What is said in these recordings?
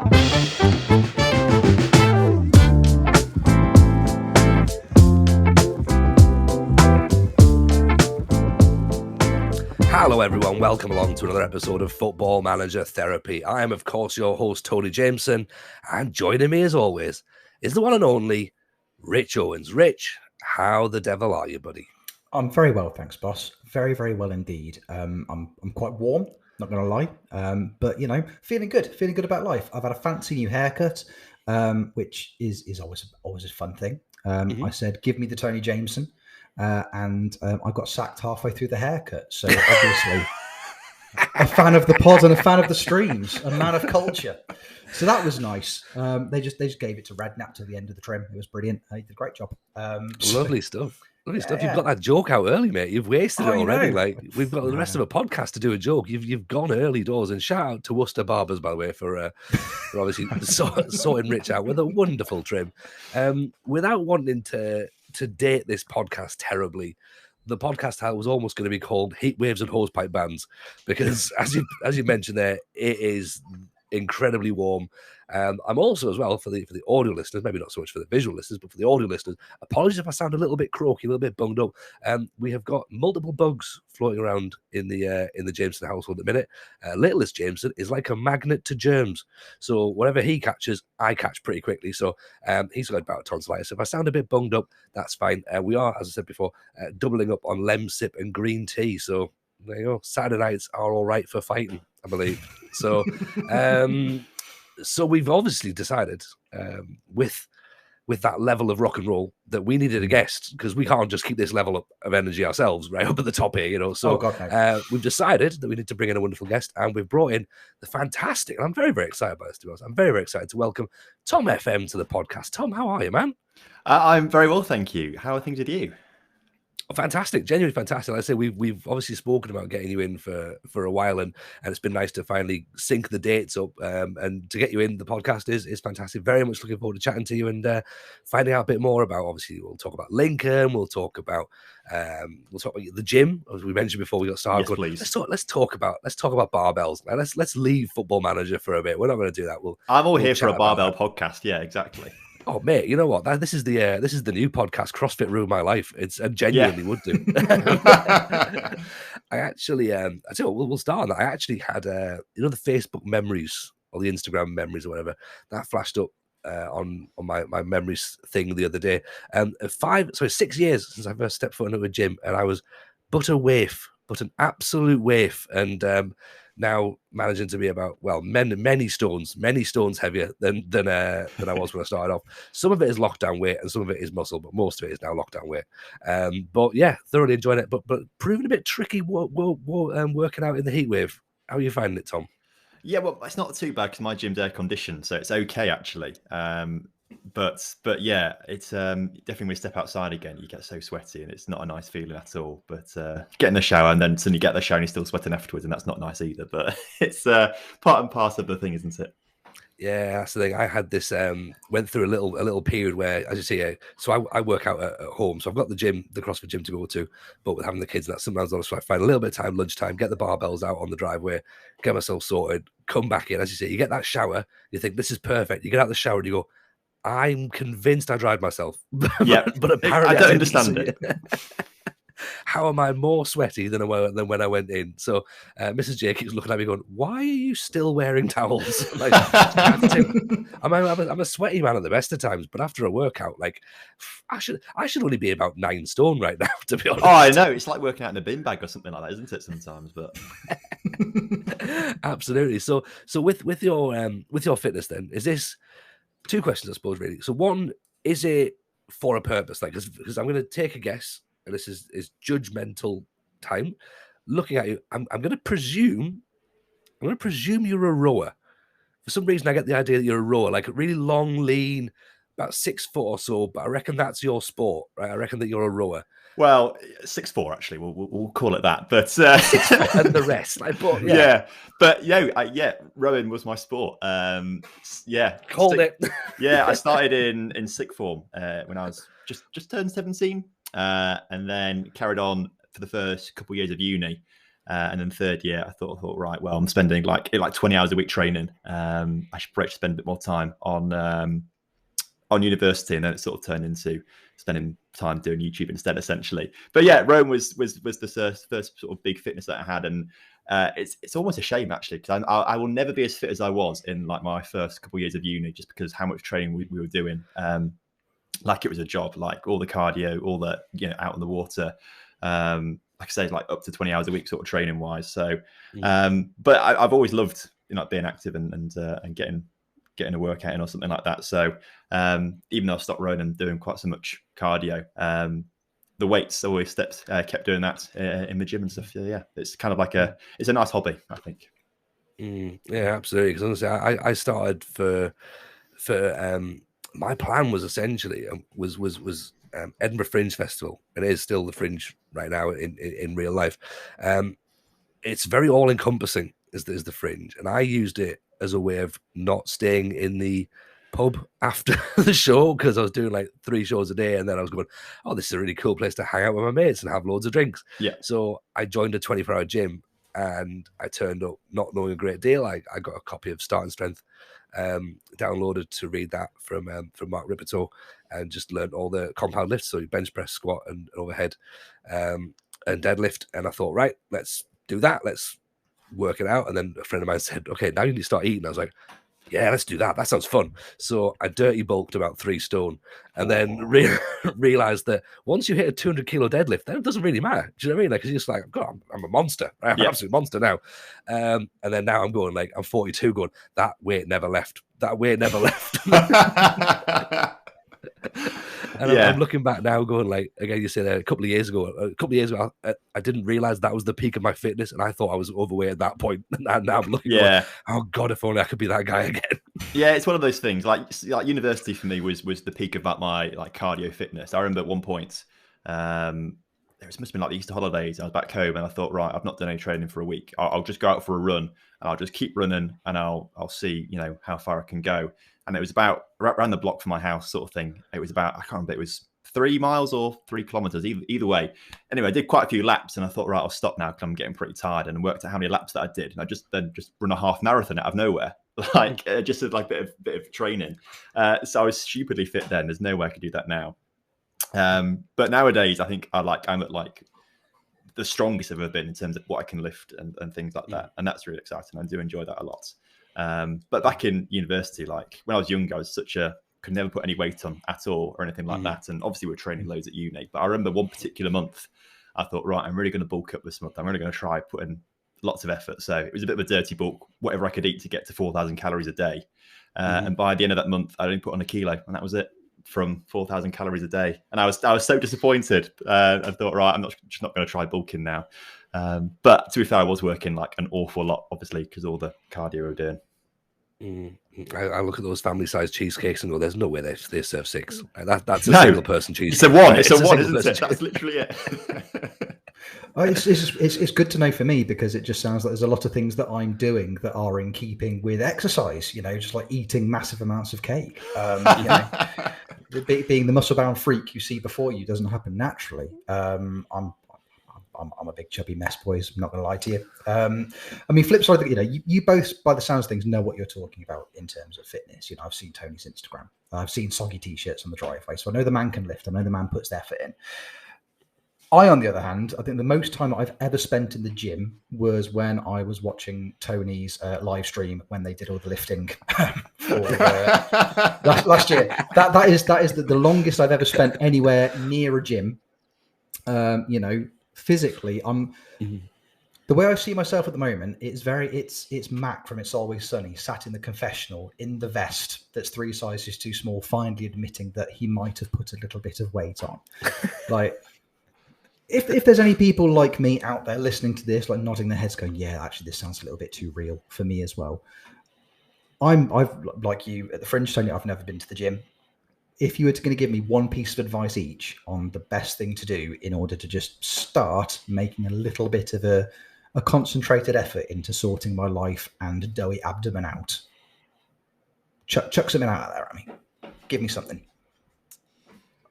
Hello everyone, welcome along to another episode of Football Manager Therapy. I am of course your host Tony Jameson, and joining me as always is the one and only Rich Owens. Rich, how the devil are you, buddy? I'm very well, thanks, boss. Very, very well indeed. I'm quite warm, not going to lie, but you know, feeling good about life. I've had a fancy new haircut, which is always a fun thing. I said, give me the Tony Jameson. And I got sacked halfway through the haircut. So obviously, a fan of the pod and a fan of the streams, a man of culture. So that was nice. They just gave it to Redknapp to the end of the trim. It was brilliant. He did a great job. Lovely stuff. Lovely stuff. You've got that joke out early, mate. You've wasted it already. Like we've got the rest of a podcast to do a joke. You've gone early doors. And shout out to Worcester Barbers, by the way, for obviously sorting Rich out with a wonderful trim. Without wanting to date this podcast terribly, the podcast was almost going to be called Heat Waves and Hosepipe Bands, because as you mentioned there, it is incredibly warm. I'm also, as well, for the audio listeners, maybe not so much for the visual listeners, but for the audio listeners, apologies if I sound a little bit croaky, a little bit bunged up. We have got multiple bugs floating around in the Jameson household at the minute. Littlest Jameson is like a magnet to germs, so whatever he catches, I catch pretty quickly. So he's got about tonsillitis. So if I sound a bit bunged up, that's fine. We are, as I said before, doubling up on Lemsip and green tea. So there you go. Saturday nights are all right for fighting, I believe. So, so we've obviously decided with that level of rock and roll that we needed a guest, because we can't just keep this level of energy ourselves right up at the top here, you know. So we've decided that we need to bring in a wonderful guest, and we've brought in the fantastic, and I'm very, very excited by this, to be honest. I'm very, very excited to welcome TomFM to the podcast. Tom, how are you, man? I'm very well, thank you. How are things with you? Fantastic, genuinely fantastic. Like I say, we've obviously spoken about getting you in for a while, and it's been nice to finally sync the dates up, and to get you in the podcast is fantastic. Very much looking forward to chatting to you and finding out a bit more about. Obviously, we'll talk about Lincoln, we'll talk about the gym, as we mentioned before we got started. Yes, please. Let's talk about barbells. Now, let's leave Football Manager for a bit. We're not going to do that. I'm all here for a barbell podcast. Yeah, exactly. Oh, mate, you know what? This is the new podcast, CrossFit Ruined My Life. It's genuinely would do. I actually, I tell you what, we'll start on that. I actually had, the Facebook memories or the Instagram memories or whatever that flashed up on my memories thing the other day. 6 years since I first stepped foot into a gym, and I was but an absolute waif, and now managing to be about, well, many stones heavier than I was when I started off. Some of it is lockdown weight and some of it is muscle, but most of it is now lockdown weight. But yeah, thoroughly enjoying it, but proving a bit tricky working out in the heat wave. How are you finding it, Tom? Yeah, well, it's not too bad because my gym's air conditioned, so it's okay actually. But yeah, it's definitely when you step outside again, you get so sweaty and it's not a nice feeling at all. But get in the shower and then suddenly you get the shower and you're still sweating afterwards, and that's not nice either. But it's part and parcel of the thing, isn't it? Yeah, that's the thing. I had this went through a little period where, as you see, so I work out at home, so I've got the gym, the CrossFit gym to go to, but with having the kids, that sometimes I find a little bit of time, lunchtime, get the barbells out on the driveway, get myself sorted, come back in. As you say, you get that shower, you think this is perfect. You get out of the shower and you go, I'm convinced I dried myself. Yeah, but apparently I don't understand it. How am I more sweaty than when I went in? So Mrs. J keeps looking at me going, why are you still wearing towels? Like, I'm a sweaty man at the best of times, but after a workout, like I should only be about 9 stone right now, to be honest. Oh, I know. It's like working out in a bin bag or something like that, isn't it, sometimes? But absolutely. So with your fitness then, is this 2 questions, I suppose, really. So one, is it for a purpose? Like, because I'm going to take a guess, and this is judgmental time. Looking at you, I'm going to presume you're a rower. For some reason, I get the idea that you're a rower, like a really long, lean, about 6 foot or so. But I reckon that's your sport, right? I reckon that you're a rower. Well, 6'4", actually, we'll call it that. But and the rest, like, but yeah. But rowing was my sport. Called it. Yeah, I started in sixth form when I was just turned 17, and then carried on for the first couple of years of uni. And then third year, I thought, right, well, I'm spending like 20 hours a week training. I should probably spend a bit more time on university, and then it sort of turned into spending time doing YouTube instead, essentially. But yeah, Rome was the first sort of big fitness that I had, and it's almost a shame actually, because I will never be as fit as I was in like my first couple of years of uni, just because how much training we were doing. Like it was a job, like all the cardio, all the out in the water. Like I say, like up to 20 hours a week sort of training wise. So, but I've always loved being active and getting a workout in or something like that. So even though I stopped running and doing quite so much cardio, the weights always kept doing that in the gym and stuff. Yeah, it's kind of like it's a nice hobby, I think. Yeah, absolutely. Because honestly, I started for my plan was essentially was Edinburgh Fringe Festival, and it is still the Fringe right now in real life. It's very all encompassing is the Fringe, and I used it as a way of not staying in the pub after the show, because I was doing like 3 shows a day, and then I was going, oh, this is a really cool place to hang out with my mates and have loads of drinks. Yeah. So I joined a 24-hour gym, and I turned up not knowing a great deal. I got a copy of Starting Strength downloaded to read that from Mark Ripperto, and just learned all the compound lifts, so bench press, squat, and overhead, and deadlift. And I thought, right, let's do that. Let's work it out. And then a friend of mine said, okay, now you need to start eating. I was like, yeah, let's do that. That sounds fun. So I dirty bulked about 3 stone, and then realized that once you hit a 200 kilo deadlift, then it doesn't really matter. Do you know what I mean? Like, it's just like, God, I'm a monster. I'm an absolute monster now. And then now I'm going, like, I'm 42 going, that weight never left. That weight never left. And I'm looking back now going, like, again, you said a couple of years ago, I didn't realize that was the peak of my fitness, and I thought I was overweight at that point. And now I'm looking going, oh God, if only I could be that guy again. Yeah, it's one of those things. Like university for me was the peak of my like cardio fitness. I remember at one point, it must have been like the Easter holidays. I was back home and I thought, right, I've not done any training for a week. I'll just go out for a run, and I'll just keep running, and I'll see how far I can go. And it was about around the block from my house, sort of thing. It was about, I can't remember, it was 3 miles or 3 kilometers, either way. Anyway, I did quite a few laps, and I thought, right, I'll stop now because I'm getting pretty tired, and worked out how many laps that I did. And I just run a half marathon out of nowhere, like just as like bit of training. So I was stupidly fit then. There's no way I could do that now. But nowadays, I think I'm at like the strongest I've ever been in terms of what I can lift and things like that. And that's really exciting. I do enjoy that a lot. But back in university, like when I was younger, I was could never put any weight on at all or anything like that. And obviously we're training loads at uni, but I remember one particular month, I thought, right, I'm really going to bulk up this month. I'm really going to try putting lots of effort. So it was a bit of a dirty bulk, whatever I could eat to get to 4,000 calories a day. And by the end of that month, I only put on 1 kilo, and that was it, from 4,000 calories a day. And I was so disappointed. I thought, right, I'm just not going to try bulking now. But to be fair, I was working like an awful lot, obviously, because all the cardio we were doing. I look at those family-sized cheesecakes and go, "There's no way they serve 6." That's a single-person cheesecake. It's a one, isn't it? That's literally it. It's good to know for me, because it just sounds like there's a lot of things that I'm doing that are in keeping with exercise. Just like eating massive amounts of cake. Being the muscle-bound freak you see before you doesn't happen naturally. I'm a big chubby mess, boys. I'm not going to lie to you. I mean, flip side, you both, by the sounds of things, know what you're talking about in terms of fitness. I've seen Tony's Instagram. I've seen soggy t-shirts on the driveway, so I know the man can lift. I know the man puts the effort in. I, on the other hand, I think the most time I've ever spent in the gym was when I was watching Tony's live stream when they did all the lifting last year. That is the longest I've ever spent anywhere near a gym. Physically, the way I see myself at the moment, it's Mac from It's Always Sunny, sat in the confessional in the vest that's 3 sizes too small, finally admitting that he might have put a little bit of weight on. Like, if there's any people like me out there listening to this, like nodding their heads, going, "Yeah, actually, this sounds a little bit too real for me as well." I've like you at the Fringe, Tony. I've never been to the gym. If you were going to give me one piece of advice each on the best thing to do in order to just start making a little bit of a concentrated effort into sorting my life and doughy abdomen out, chuck something out there at me. Give me something.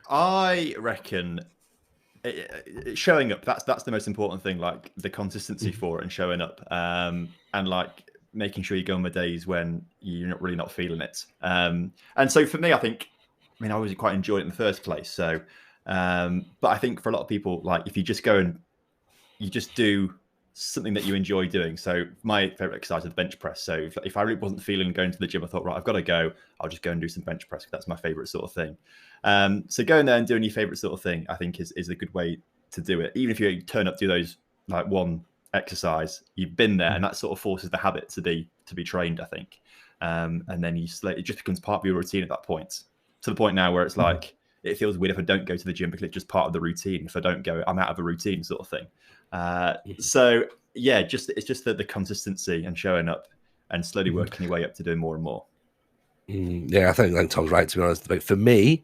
I reckon showing up, that's the most important thing, like the consistency for it and showing up, and like making sure you go on the days when you're not feeling it. And so for me, I always quite enjoyed it in the first place. So but I think for a lot of people, like if you just go and you just do something that you enjoy doing. So my favorite exercise is bench press. So if I really wasn't feeling going to the gym, I thought, right, I've got to go, I'll just go and do some bench press, because that's my favorite sort of thing. So going there and doing your favorite sort of thing, I think is a good way to do it. Even if you turn up, do those like one exercise, you've been there, and that sort of forces the habit to be trained, I think. And then it just becomes part of your routine at that point, to the point now where it's like, it feels weird if I don't go to the gym, because it's just part of the routine. If I don't go, I'm out of a routine sort of thing. So yeah, it's just the consistency and showing up and slowly working your way up to doing more and more. Yeah, I think Tom's right, to be honest. Like for me,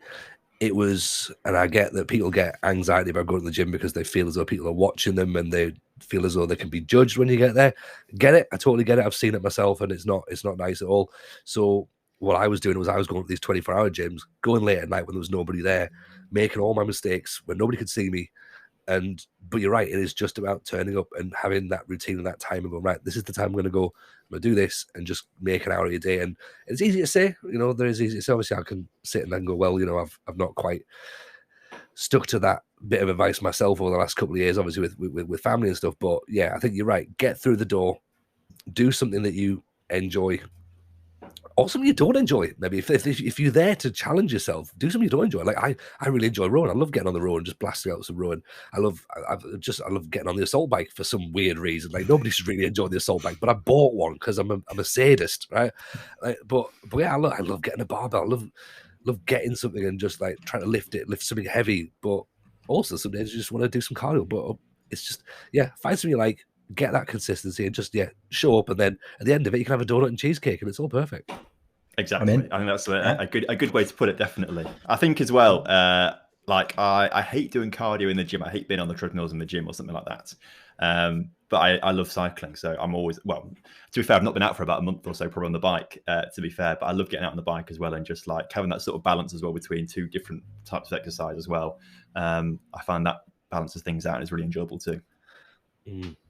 it was, and I get that people get anxiety about going to the gym because they feel as though people are watching them and they feel as though they can be judged when you get there. Get it? I totally get it. I've seen it myself, and it's not nice at all. So what I was doing was I was going to these 24-hour gyms, going late at night when there was nobody there, making all my mistakes when nobody could see me. But you're right, it is just about turning up and having that routine and that time and going, right, this is the time I'm going to go, I'm going to do this, and just make an hour of your day. And it's easy to say, there is easy to say. Obviously I can sit and then go, well, I've not quite stuck to that bit of advice myself over the last couple of years, obviously with family and stuff. But yeah, I think you're right. Get through the door, do something that you enjoy, or something you don't enjoy. Maybe if you're there to challenge yourself, do something you don't enjoy. Like I really enjoy rowing. I love getting on the road and just blasting out some rowing. I love getting on the assault bike for some weird reason. Like nobody should really enjoy the assault bike, but I bought one because I'm a sadist, right? But yeah, I love getting a barbell. I love getting something and just like trying to lift something heavy. But also some days you just want to do some cardio. But it's just, yeah, find something you like. Get that consistency and just show up, and then at the end of it you can have a donut and cheesecake and it's all perfect. Exactly. I think that's a good way to put it. Definitely. I think as well, like I hate doing cardio in the gym. I hate being on the treadmills in the gym or something like that. But I love cycling, so I'm always, well, to be fair, I've not been out for about a month or so probably on the bike, to be fair, but I love getting out on the bike as well, and just like having that sort of balance as well between two different types of exercise as well. I find that balances things out and is really enjoyable too.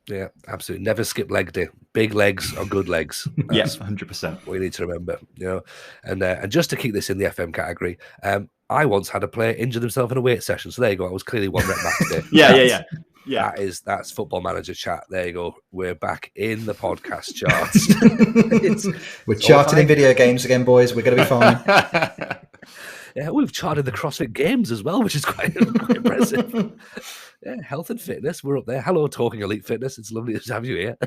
Yeah, absolutely. Never skip leg day. Big legs are good legs. Yes, 100%. We need to remember, and just to keep this in the FM category, I once had a player injure themselves in a weight session. So there you go. I was clearly one rep match day. Yeah. That's Football Manager chat. There you go. We're back in the podcast charts. We're charting in video games again, boys. We're going to be fine. Yeah, we've charted the CrossFit Games as well, which is quite impressive. Yeah, health and fitness, we're up there. Hello, Talking Elite Fitness. It's lovely to have you here.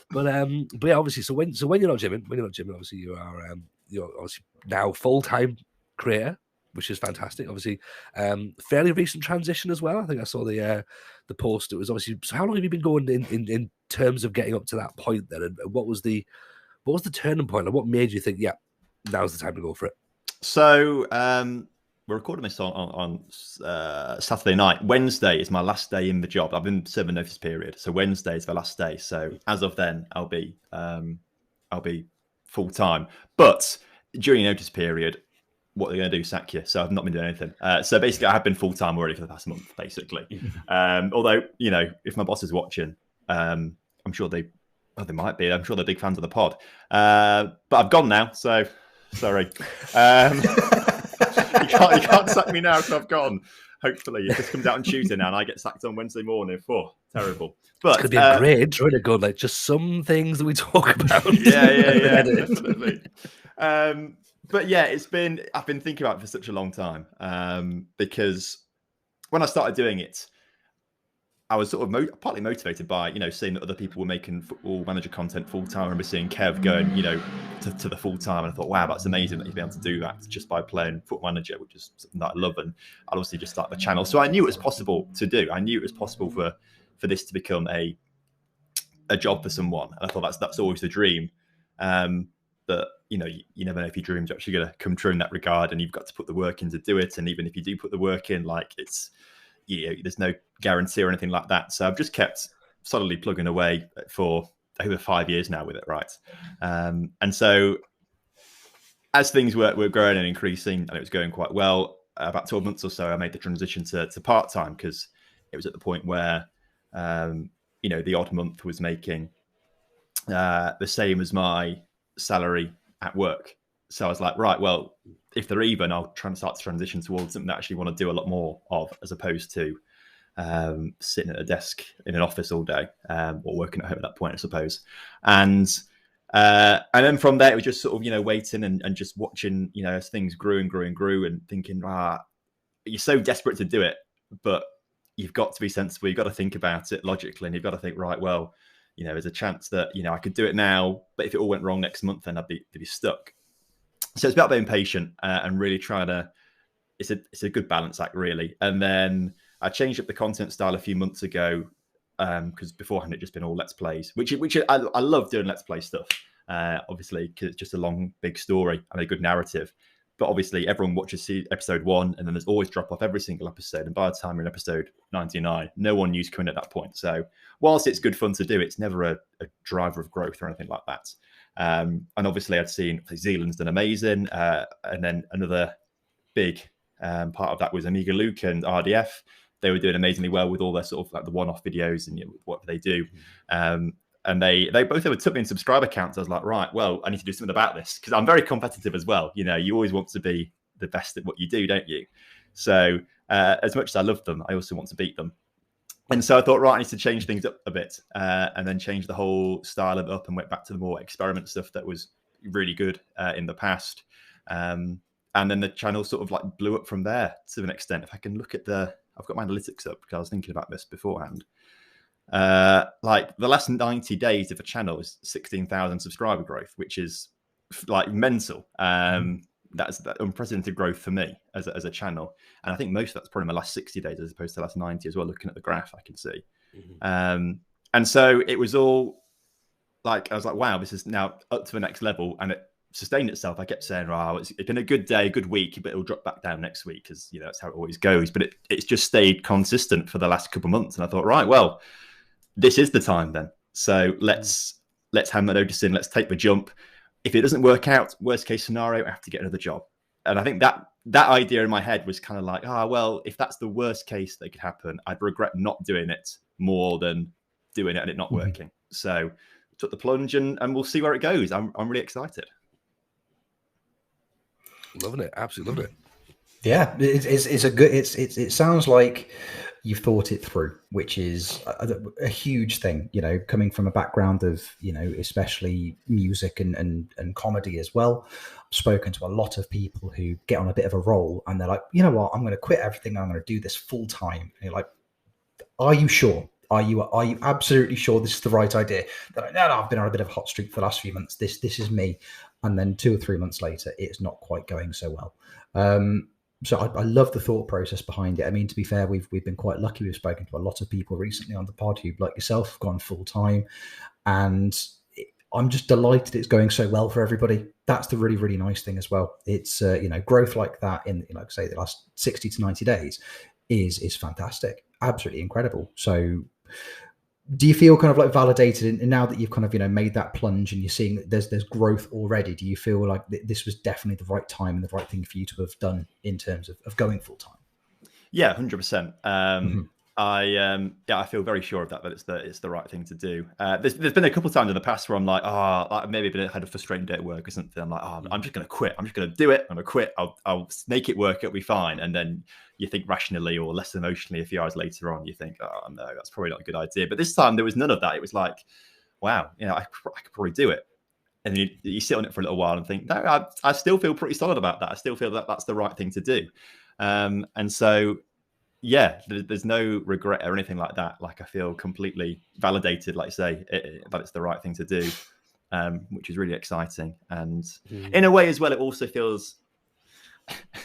But yeah, obviously, so when you're not gymming, obviously you're obviously now full-time creator, which is fantastic. Obviously, fairly recent transition as well. I think I saw the post. It was obviously. So how long have you been going in terms of getting up to that point then? And what was the turning point? And what made you think, yeah, now's the time to go for it? So we're recording this on Saturday night. Wednesday is my last day in the job. I've been serving notice period, so Wednesday is the last day. So as of then, I'll be full time. But during your notice period, what they're going to do, sack you. So I've not been doing anything. So basically, I have been full time already for the past month, basically. Although if my boss is watching, I'm sure they might be. I'm sure they're big fans of the pod. But I've gone now, so sorry. You can't sack me now because I've gone. Hopefully, it just comes out on Tuesday now, and I get sacked on Wednesday morning. Terrible. But it's going to be a great intro to go, like just some things that we talk about. Yeah, definitely. But yeah, I've been thinking about it for such a long time, because when I started doing it, I was sort of partly motivated by, seeing that other people were making Football Manager content full time. I remember seeing Kev going, to the full time, and I thought, wow, that's amazing that he'd be able to do that just by playing Football Manager, which is something that I love. And I'd obviously just start the channel, so I knew it was possible to do. I knew it was possible for this to become a job for someone, and I thought that's always the dream. But you never know if your dreams are actually going to come true in that regard, and you've got to put the work in to do it. And even if you do put the work in, like there's no guarantee or anything like that. So I've just kept solidly plugging away for over 5 years now with it, right? And so as things were growing and increasing, and it was going quite well, about 12 months or so, I made the transition to part-time, because it was at the point where, the odd month was making the same as my salary at work. So I was like, right, well, if they're even, I'll start to transition towards something that I actually want to do a lot more of, as opposed to sitting at a desk in an office all day, or working at home at that point, I suppose. And then from there, it was just sort of, waiting and just watching, as things grew and grew and grew, and thinking, you're so desperate to do it, but you've got to be sensible. You've got to think about it logically, and you've got to think, right, well, there's a chance that, I could do it now, but if it all went wrong next month, then I'd be stuck. So it's about being patient and really trying to, it's a good balance act, really. And then I changed up the content style a few months ago, because beforehand it just been all Let's Plays, which I love doing Let's Play stuff, obviously, because it's just a long, big story and a good narrative. But obviously everyone watches episode 1, and then there's always drop off every single episode. And by the time we're in episode 99, no one knew coming at that point. So whilst it's good fun to do, it's never a driver of growth or anything like that. And obviously I'd seen Zealand's done amazing. And then another big part of that was Amiga Luke and RDF. They were doing amazingly well with all their sort of like the one-off videos and what they do. And they both took me in subscriber counts. I was like, right, well, I need to do something about this, because I'm very competitive as well. You always want to be the best at what you do, don't you? So as much as I love them, I also want to beat them. And so I thought, right, I need to change things up a bit, and then change the whole style of it up, and went back to the more experiment stuff that was really good in the past. And then the channel sort of like blew up from there to an extent. If I can look at I've got my analytics up, because I was thinking about this beforehand. Like the last 90 days of a channel is 16,000 subscriber growth, which is like mental. That's that unprecedented growth for me as a channel. And I think most of that's probably my last 60 days as opposed to the last 90 as well, looking at the graph I can see. And so it was all like, I was like, wow, this is now up to the next level, and it sustained itself. I kept saying, oh, it's been a good day, a good week, but it'll drop back down next week, because that's how it always goes. But it's just stayed consistent for the last couple of months. And I thought, right, well, this is the time then. So let's hand the notice in. Let's take the jump. If it doesn't work out, worst case scenario, I have to get another job. And I think that idea in my head was kind of like, well, if that's the worst case that could happen, I'd regret not doing it more than doing it and it not working. So took the plunge, and we'll see where it goes. I'm really excited. Loving it, absolutely loving it. Yeah, it's a good. It sounds like you've thought it through, which is a huge thing. Coming from a background of especially music and comedy as well. I've spoken to a lot of people who get on a bit of a roll, and they're like, you know what, I'm going to quit everything. I'm going to do this full time. And you're like, are you sure? Are you absolutely sure this is the right idea? They're like, no, I've been on a bit of a hot streak for the last few months. This is me. And then 2 or 3 months later, it's not quite going so well. So I love the thought process behind it. I mean, to be fair, we've been quite lucky. We've spoken to a lot of people recently on the pod who, like yourself, have gone full time, and I'm just delighted it's going so well for everybody. That's the really, really nice thing as well. It's growth like that in, like say, the last 60 to 90 days is fantastic, absolutely incredible. So do you feel kind of like validated, and now that you've kind of made that plunge and you're seeing that there's growth already, do you feel like this was definitely the right time and the right thing for you to have done in terms of going full time? Yeah, 100%. I feel very sure of that it's the right thing to do. There's been a couple of times in the past where I'm like, maybe I had a frustrating day at work or something. I'm like, I'm just going to quit. I'm just going to do it. I'm going to quit. I'll make it work. It'll be fine. And then you think rationally or less emotionally a few hours later on, you think, oh no, that's probably not a good idea. But this time there was none of that. It was like, wow, I could probably do it. And you sit on it for a little while and think, no, I still feel pretty solid about that. I still feel that that's the right thing to do. And so, yeah, there's no regret or anything like that. Like, I feel completely validated, like you say, that it's the right thing to do, which is really exciting. And in a way as well, it also feels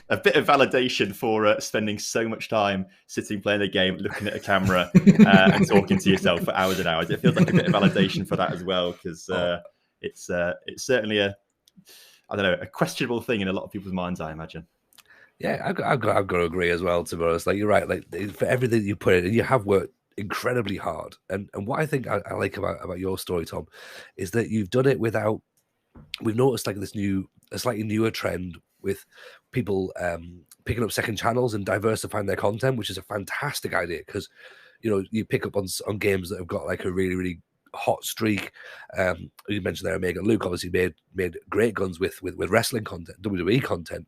a bit of validation for spending so much time sitting, playing a game, looking at a camera and talking to yourself for hours and hours. It feels like a bit of validation for that as well, because it's certainly a questionable thing in a lot of people's minds, I imagine. Yeah, I've got to agree as well, to be honest. Like, you're right. Like, for everything you put in, and you have worked incredibly hard. And what I think I like about your story, Tom, is that you've done it without. We've noticed like a slightly newer trend with people picking up second channels and diversifying their content, which is a fantastic idea because, you know, you pick up on games that have got like a really, really hot streak. You mentioned there Omega Luke obviously made great guns with wrestling content, WWE content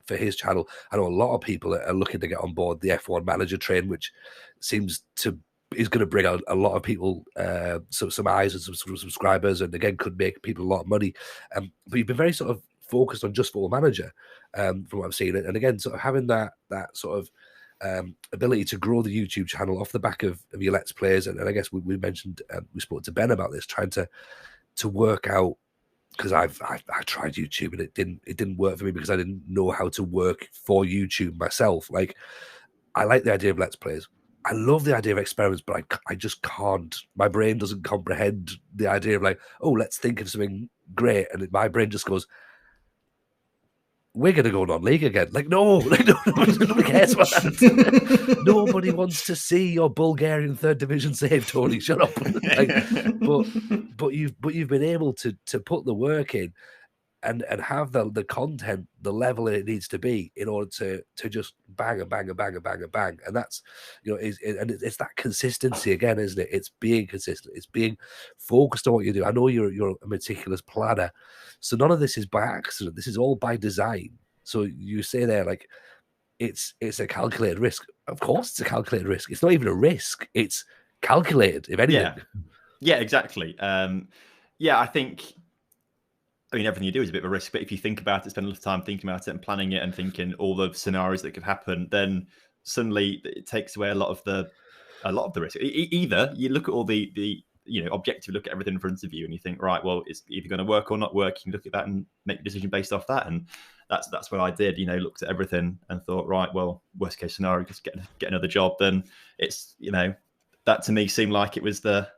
for his channel. I know a lot of people are looking to get on board the F1 manager train, which seems to is going to bring out a lot of people, some eyes and some subscribers, and again could make people a lot of money. But you've been very sort of focused on just Football Manager, from what I've seen, and again sort of having that sort of ability to grow the YouTube channel off the back of your Let's Plays, and I guess we mentioned, we spoke to Ben about this, trying to work out, because I tried YouTube and it didn't work for me because I didn't know how to work for YouTube myself. Like, I like the idea of Let's Plays. I love the idea of experiments, but I just can't. My brain doesn't comprehend the idea of like, oh, let's think of something great, and my brain just goes, we're going to go non-league again. Like, no, nobody cares about that. Nobody wants to see your Bulgarian third division save, Tony. Shut up. Like, but you've been able to put the work in and have the content, the level it needs to be in order to just bang and bang and bang and bang and bang. And that's, you know, it's that consistency again, isn't it? It's being consistent. It's being focused on what you do. I know you're a meticulous planner, so none of this is by accident. This is all by design. So you say there, like, it's a calculated risk. Of course, it's a calculated risk. It's not even a risk. It's calculated, if anything. Yeah, exactly. I think, I mean, everything you do is a bit of a risk, but if you think about it, spend a lot of time thinking about it and planning it and thinking all the scenarios that could happen, then suddenly it takes away a lot of the risk. Either you look at all the objective, look at everything in front of you, and you think, right, well, it's either going to work or not work. You can look at that and make a decision based off that, and that's what I did. Looked at everything and thought, right, well, worst case scenario, just get another job. Then it's that to me seemed like it was the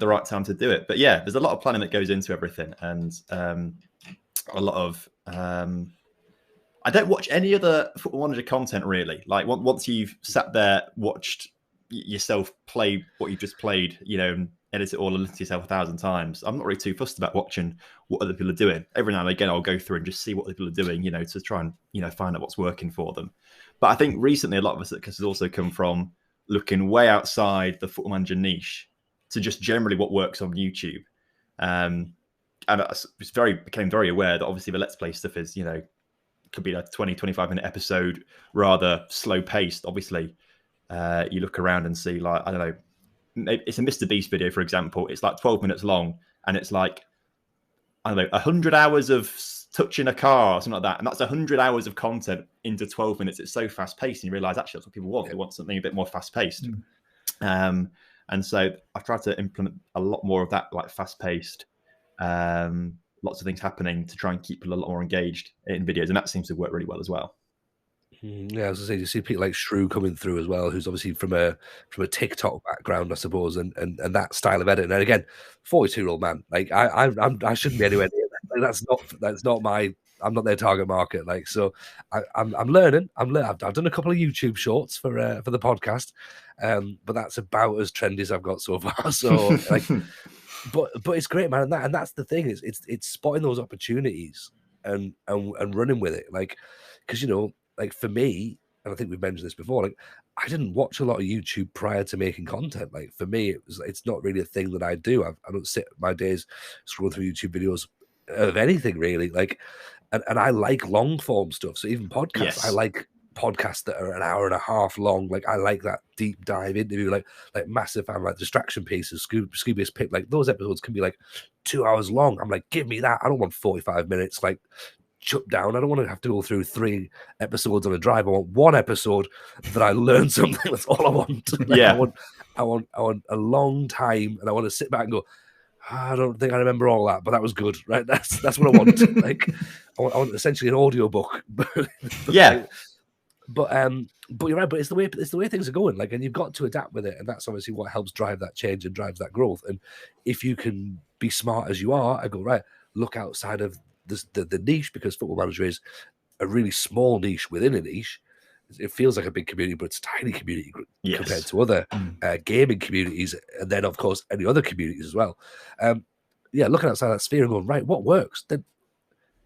right time to do it. But yeah, there's a lot of planning that goes into everything, and a lot of I don't watch any other Football Manager content really. Like once you've sat there, watched yourself play what you've just played, and edit it all and listen to yourself 1,000 times, I'm not really too fussed about watching what other people are doing. Every now and again, I'll go through and just see what other people are doing, to try and find out what's working for them. But I think recently a lot of us has also come from looking way outside the Football Manager niche to just generally what works on YouTube. And I became very aware that obviously the Let's Play stuff is, could be a 20, 25-minute episode, rather slow paced. Obviously, you look around and see, like, I don't know, it's a Mr. Beast video, for example. It's like 12 minutes long, and it's like, I don't know, 100 hours of touching a car or something like that. And that's 100 hours of content into 12 minutes. It's so fast paced, and you realize actually that's what people want. They want something a bit more fast paced. And so I've tried to implement a lot more of that, like fast-paced, lots of things happening to try and keep people a lot more engaged in videos, and that seems to work really well as well. Yeah, I was going to say, you see people like Shrew coming through as well, who's obviously from a TikTok background, I suppose, and that style of editing. And again, 42-year-old man, like I shouldn't be anywhere near that. Like, that's not my. I'm not their target market. Like, so I'm learning. I've done a couple of YouTube shorts for the podcast, but that's about as trendy as I've got so far. So like, but it's great, man. And that's the thing, is it's spotting those opportunities and running with it. Like, because like for me, and I think we've mentioned this before, like I didn't watch a lot of YouTube prior to making content. Like for me, it's not really a thing that I do. I don't sit my days scrolling through YouTube videos of anything really. Like, and I like long form stuff. So even podcasts, yes. I like podcasts that are an hour and a half long. Like I like that deep dive interview, like massive fan, like distraction pieces, Scooby's pick. Like those episodes can be like 2 hours long. I'm like, give me that. I don't want 45 minutes. Like, shut down. I don't want to have to go through 3 episodes on a drive. I want one episode that I learn something. That's all I want. Like, yeah, I want a long time, and I want to sit back and go, I don't think I remember all that, but that was good, right? That's what I want. Like, I want essentially an audiobook. Yeah. But you're right. But it's the way things are going. Like, and you've got to adapt with it, and that's obviously what helps drive that change and drives that growth. And if you can be smart as you are, I go, right, look outside of the niche, because Football Manager is a really small niche within a niche. It feels like a big community, but it's a tiny community compared to other gaming communities, and then of course any other communities as well. Looking outside that sphere and going, right, what works? Then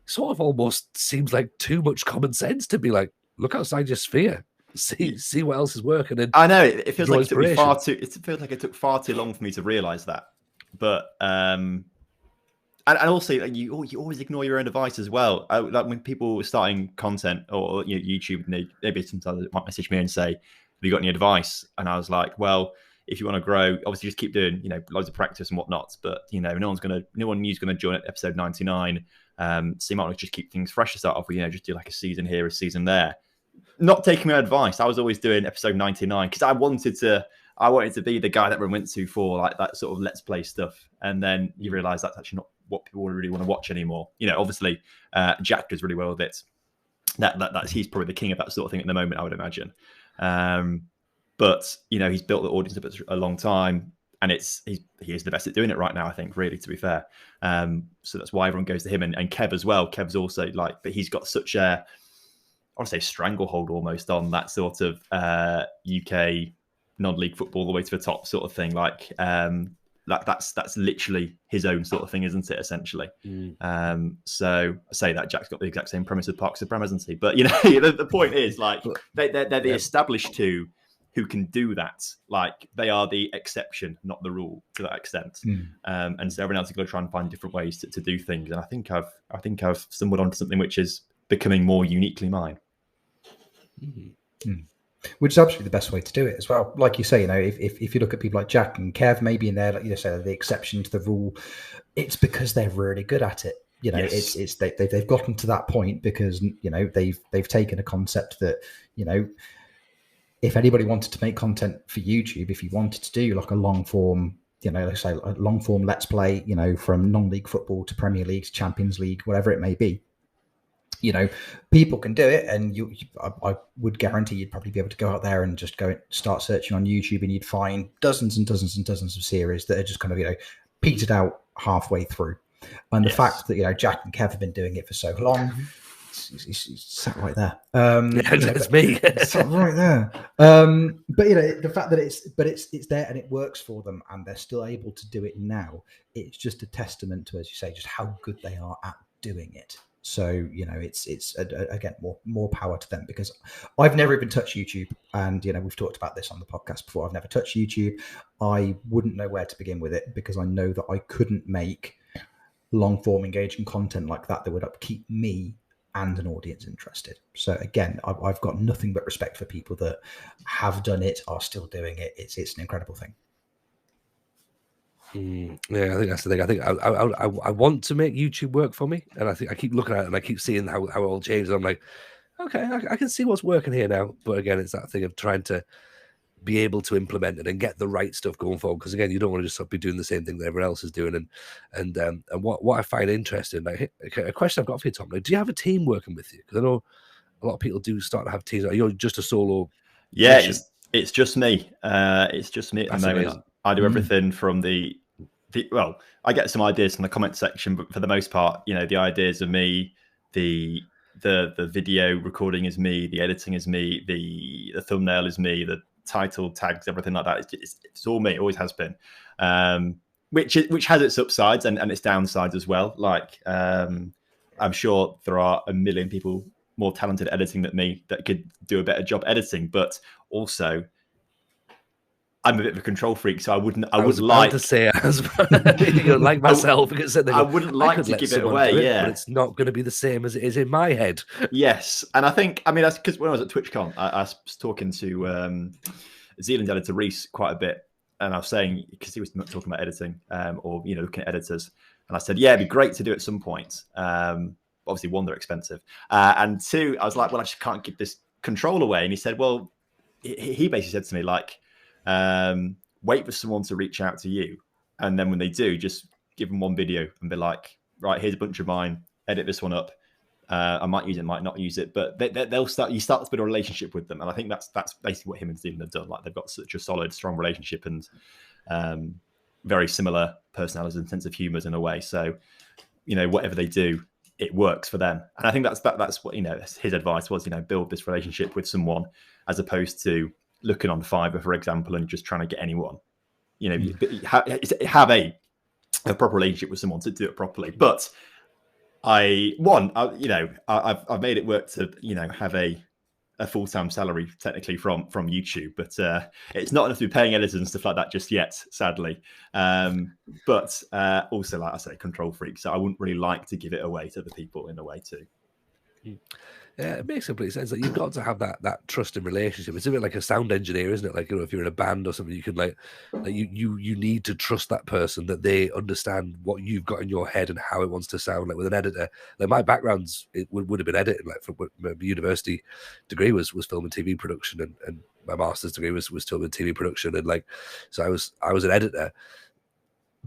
sort of almost seems like too much common sense to be like, look outside your sphere, see what else is working. And I know it feels like it took me inspiration. it feels like it took far too long for me to realize that. But and also you always ignore your own advice as well. Like when people were starting content or YouTube, maybe sometimes they might message me and say, "Have you got any advice?" And I was like, "Well, if you want to grow, obviously just keep doing loads of practice and whatnot. But no one new's gonna join at episode 99. So you might want to just keep things fresh to start off with. Just do like a season here, a season there." Not taking my advice. I was always doing episode 99 because I wanted to be the guy that everyone went to for like that sort of let's play stuff. And then you realize that's actually not what people really want to watch anymore. Obviously Jack does really well with it. That's he's probably the king of that sort of thing at the moment, I would imagine. But he's built the audience up a long time, and he is the best at doing it right now, I think, really, to be fair. So that's why everyone goes to him, and Kev as well. Kev's also but he's got such a, I want to say, stranglehold almost on that sort of UK non-league football all the way to the top sort of thing. That's literally his own sort of thing, isn't it? Essentially. So I say that Jack's got the exact same premise with Parks of Prem, hasn't he? But the point is, like, they're the established two who can do that. Like, they are the exception, not the rule, to that extent. And so everyone else is going to try and find different ways to do things. And I think I've stumbled onto something which is becoming more uniquely mine. Which is absolutely the best way to do it as well. Like you say, if you look at people like Jack and Kev, maybe in there, like you say, the exception to the rule, it's because they're really good at it. Yes. They've gotten to that point because they've taken a concept that if anybody wanted to make content for YouTube, if you wanted to do like a long form, let's say a long form let's play, from non-league football to Premier League to Champions League, whatever it may be. People can do it, and I would guarantee you'd probably be able to go out there and just start searching on YouTube, and you'd find dozens and dozens and dozens of series that are just kind of petered out halfway through. And the fact that Jack and Kev have been doing it for so long, he's sat right there. It's me. It's sat right there. But the fact that it's there and it works for them, and they're still able to do it now, it's just a testament to, as you say, just how good they are at doing it. So it's again more power to them, because I've never even touched YouTube, and we've talked about this on the podcast before. I've never touched YouTube. I wouldn't know where to begin with it, because I know that I couldn't make long form engaging content like that would keep me and an audience interested. So again, I've got nothing but respect for people that have done it, are still doing it. It's an incredible thing. Yeah, I think that's the thing. I think I want to make YouTube work for me, and I think I keep looking at it and I keep seeing how it all changes. I'm like, okay, I can see what's working here now. But again, it's that thing of trying to be able to implement it and get the right stuff going forward. Because again, you don't want to just be doing the same thing that everyone else is doing. And what I find interesting, like a question I've got for you, Tom, like, do you have a team working with you? Because I know a lot of people do start to have teams. Like, you're just a solo. Yeah, it's just me. It's just me at the moment. Amazing. I do everything from well, I get some ideas from the comment section, but for the most part, the ideas are me. The video recording is me. The editing is me. The thumbnail is me. The title tags, everything like that. It's all me. It always has been. Which has its upsides and its downsides as well. Like I'm sure there are a million people more talented at editing than me that could do a better job editing, but also I'm a bit of a control freak, so I wouldn't like to say as like myself, because I wouldn't like to give it away. But it's not going to be the same as it is in my head. Yes, and I think that's because when I was at TwitchCon, I was talking to Zealand editor Reese quite a bit, and I was saying, because he was talking about editing, or looking at editors, and I said, yeah, it'd be great to do at some point. Obviously, one, they're expensive, and two, I was like, well, I just can't give this control away. And he said, well, he basically said to me, like, wait for someone to reach out to you, and then when they do, just give them one video and be like, right, here's a bunch of mine, edit this one up. I might use it, might not use it, but they'll start. You start to build a relationship with them, and I think that's basically what him and Steven have done. Like, they've got such a solid, strong relationship, and very similar personalities and sense of humours in a way. So, whatever they do, it works for them. And I think that's what his advice was. Build this relationship with someone, as opposed to looking on Fiverr, for example, and just trying to get anyone. Have a proper relationship with someone to do it properly. But I've made it work to have a a full-time salary technically from YouTube, but it's not enough to be paying editors and stuff like that just yet, sadly. But also, like I say, control freak, so I wouldn't really like to give it away to other people in a way too. Yeah, it makes complete sense. Like, you've got to have that trusting relationship. It's a bit like a sound engineer, isn't it? Like, if you're in a band or something, you can like you need to trust that person, that they understand what you've got in your head and how it wants to sound. Like with an editor, like my background's it would have been editing. Like for my university degree was film and TV production, and my master's degree was film and TV production, and like so I was an editor,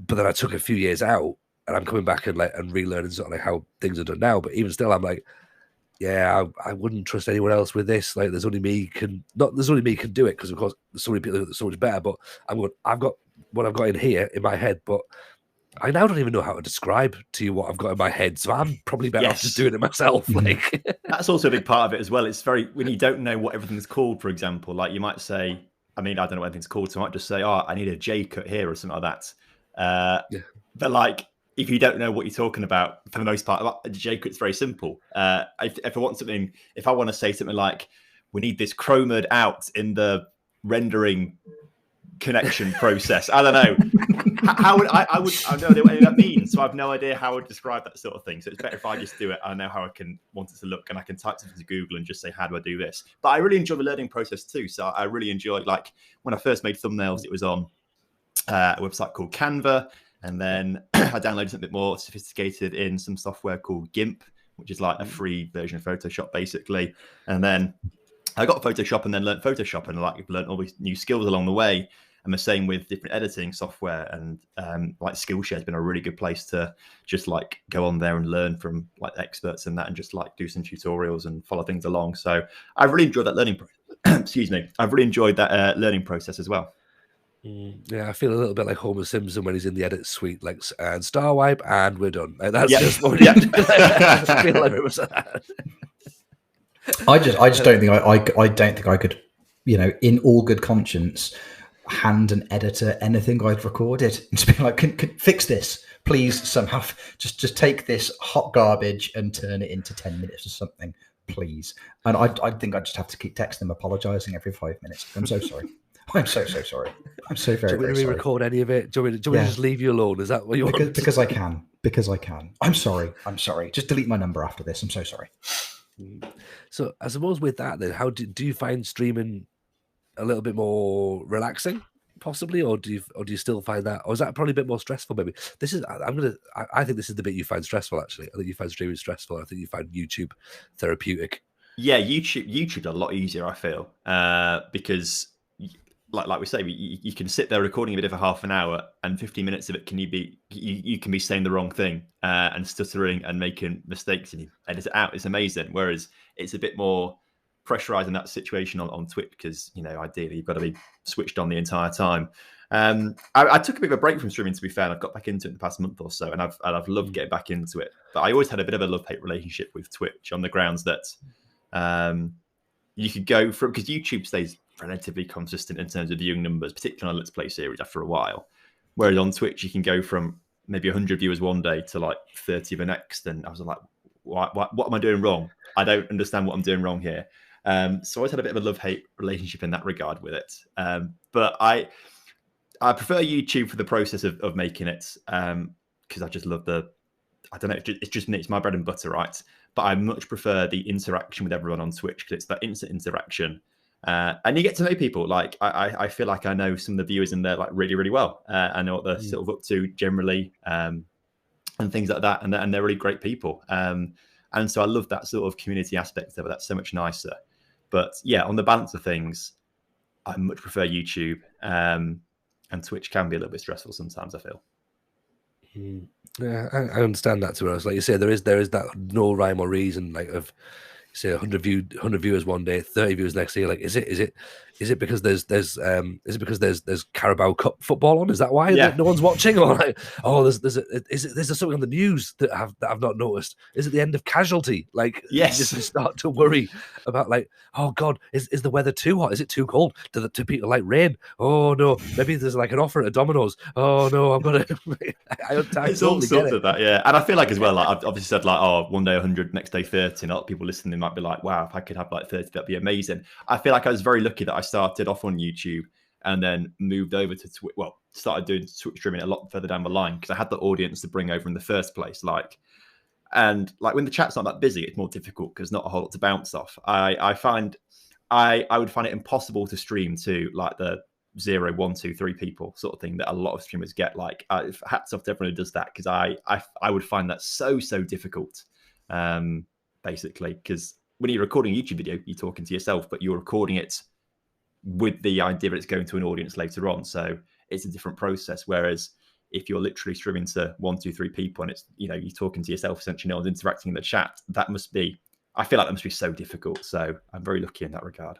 but then I took a few years out, and I'm coming back and relearning sort of like how things are done now. But even still, I'm like, yeah, I wouldn't trust anyone else with this. Like, there's only me can do it, because of course there's so many people that are so much better. But I've got what I've got in here in my head, but I now don't even know how to describe to you what I've got in my head. So I'm probably better off just doing it myself. Like, that's also a big part of it as well. It's very, when you don't know what everything's called, for example, like you might say, I mean, I don't know what anything's called, so I might just say, oh, I need a J cut here or something like that. But like, if you don't know what you're talking about, for the most part, a J cut's very simple. If I want something, if I want to say something like, we need this chromed out in the rendering connection process, I don't know. How would I have no idea what any of that means, so I have no idea how I would describe that sort of thing. So it's better if I just do it. I know how I can want it to look, and I can type something to Google and just say, how do I do this? But I really enjoy the learning process too. So I really enjoy, like, when I first made thumbnails, it was on a website called Canva, and then I downloaded something a bit more sophisticated in some software called GIMP, which is like a free version of Photoshop, basically. And then I got Photoshop and then learned Photoshop, and like learned all these new skills along the way. And the same with different editing software, and like Skillshare has been a really good place to just like go on there and learn from like experts in that, and just like do some tutorials and follow things along. So I've really enjoyed that learning. Excuse me, I've really enjoyed that learning process as well. Yeah, I feel a little bit like Homer Simpson when he's in the edit suite, like, and star wipe, and we're done. Like, that's just what I feel like it was. I just don't think I don't think I could, in all good conscience, hand an editor anything I'd recorded and just be like, can fix this, please, somehow. Just take this hot garbage and turn it into 10 minutes or something, please. And I think I just have to keep texting them, apologizing every 5 minutes. I'm so sorry. I'm so sorry. I'm so very, very sorry. Do you record any of it? Do you want me to just leave you alone? Is that what you want? Because I can. I'm sorry. Just delete my number after this. I'm so sorry. So I suppose with that, then, how do you find streaming a little bit more relaxing, possibly, or do you still find that, or is that probably a bit more stressful? Maybe I think this is the bit you find stressful. Actually, I think you find streaming stressful. I think you find YouTube therapeutic. Yeah, YouTube's a lot easier, I feel, because like we say, you can sit there recording a bit for half an hour, and 15 minutes of it you can be saying the wrong thing and stuttering and making mistakes, and you edit it out. It's amazing. Whereas it's a bit more pressurized in that situation on Twitch, because ideally you've got to be switched on the entire time. I took a bit of a break from streaming, to be fair, and I've got back into it in the past month or so, and I've loved getting back into it. But I always had a bit of a love-hate relationship with Twitch, on the grounds that you could go from, because YouTube stays relatively consistent in terms of viewing numbers, particularly on a Let's Play series after a while. Whereas on Twitch, you can go from maybe 100 viewers one day to like 30 the next. And I was like, what am I doing wrong? I don't understand what I'm doing wrong here. So I always had a bit of a love-hate relationship in that regard with it. But I prefer YouTube for the process of making it, because I just love I don't know, it's just me, it's my bread and butter, right? But I much prefer the interaction with everyone on Twitch, because it's that instant interaction. And you get to know people. Like I feel like I know some of the viewers in there like really, really well. I know what they're sort of up to generally, and things like that. And they're really great people. And so I love that sort of community aspect of it. That's so much nicer. But yeah, on the balance of things, I much prefer YouTube. And Twitch can be a little bit stressful sometimes, I feel. Yeah, I understand that, to be honest. Like you say, there is that no rhyme or reason, like, of, say, 100 viewers one day, 30 viewers next day. Like, is it because there's Carabao Cup football on? Is that why no one's watching? Or like, oh, is there something on the news that I've not noticed? Is it the end of Casualty? Like, yes, you just start to worry about, like, oh God, is the weather too hot? Is it too cold? Do people like rain? Oh no, maybe there's like an offer at Domino's. Oh no, I'm gonna. I it's all sorts of that, yeah. And I feel like as well, like I've obviously said, like, oh, one day 100, next day 30, and a lot of people listening might be like, wow, if I could have like 30, that'd be amazing. I feel like I was very lucky that I started off on YouTube and then moved over to Twitch. Well, started doing Twitch streaming a lot further down the line because I had the audience to bring over in the first place. And when the chat's not that busy, it's more difficult because not a whole lot to bounce off. I find I would find it impossible to stream to like the 0, 1, 2, 3 people sort of thing that a lot of streamers get. Like, hats off to everyone who does that because I would find that so difficult. Basically, because when you're recording a YouTube video, you're talking to yourself, but you're recording it with the idea that it's going to an audience later on. So it's a different process. Whereas if you're literally streaming to 1, 2, 3 people and it's, you're talking to yourself, essentially no one's interacting in the chat, I feel like that must be so difficult. So I'm very lucky in that regard.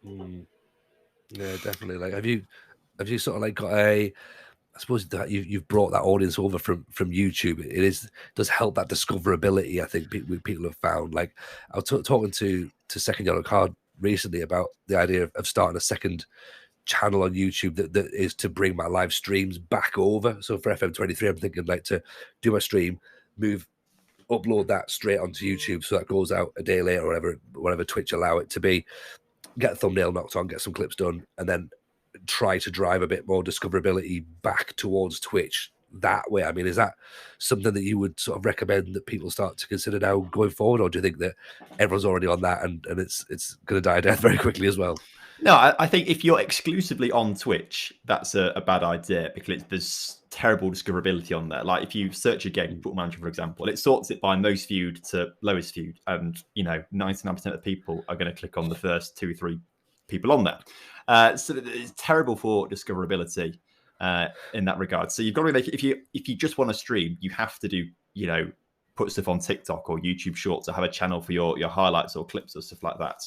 Yeah, definitely. Like, have you sort of like got I suppose that you've brought that audience over from YouTube. It does help that discoverability. I think people have found. Like, I was talking to Second Yellow Card recently about the idea of starting a second channel on YouTube that is to bring my live streams back over. So for FM23, I'm thinking like to do my stream, upload that straight onto YouTube, so that goes out a day later or whatever Twitch allow it to be. Get a thumbnail knocked on, get some clips done, and then try to drive a bit more discoverability back towards Twitch that way. I mean, is that something that you would sort of recommend that people start to consider now going forward, or do you think that everyone's already on that and it's going to die a death very quickly as well? No, I think if you're exclusively on Twitch, that's a bad idea because there's terrible discoverability on there. Like if you search a game, Football Manager, for example, it sorts it by most viewed to lowest viewed. And, 99% of people are going to click on the first 2 or 3 people on there. So it's terrible for discoverability in that regard. So you've got to make it, if you just want to stream, you have to do, put stuff on TikTok or YouTube Shorts or have a channel for your highlights or clips or stuff like that.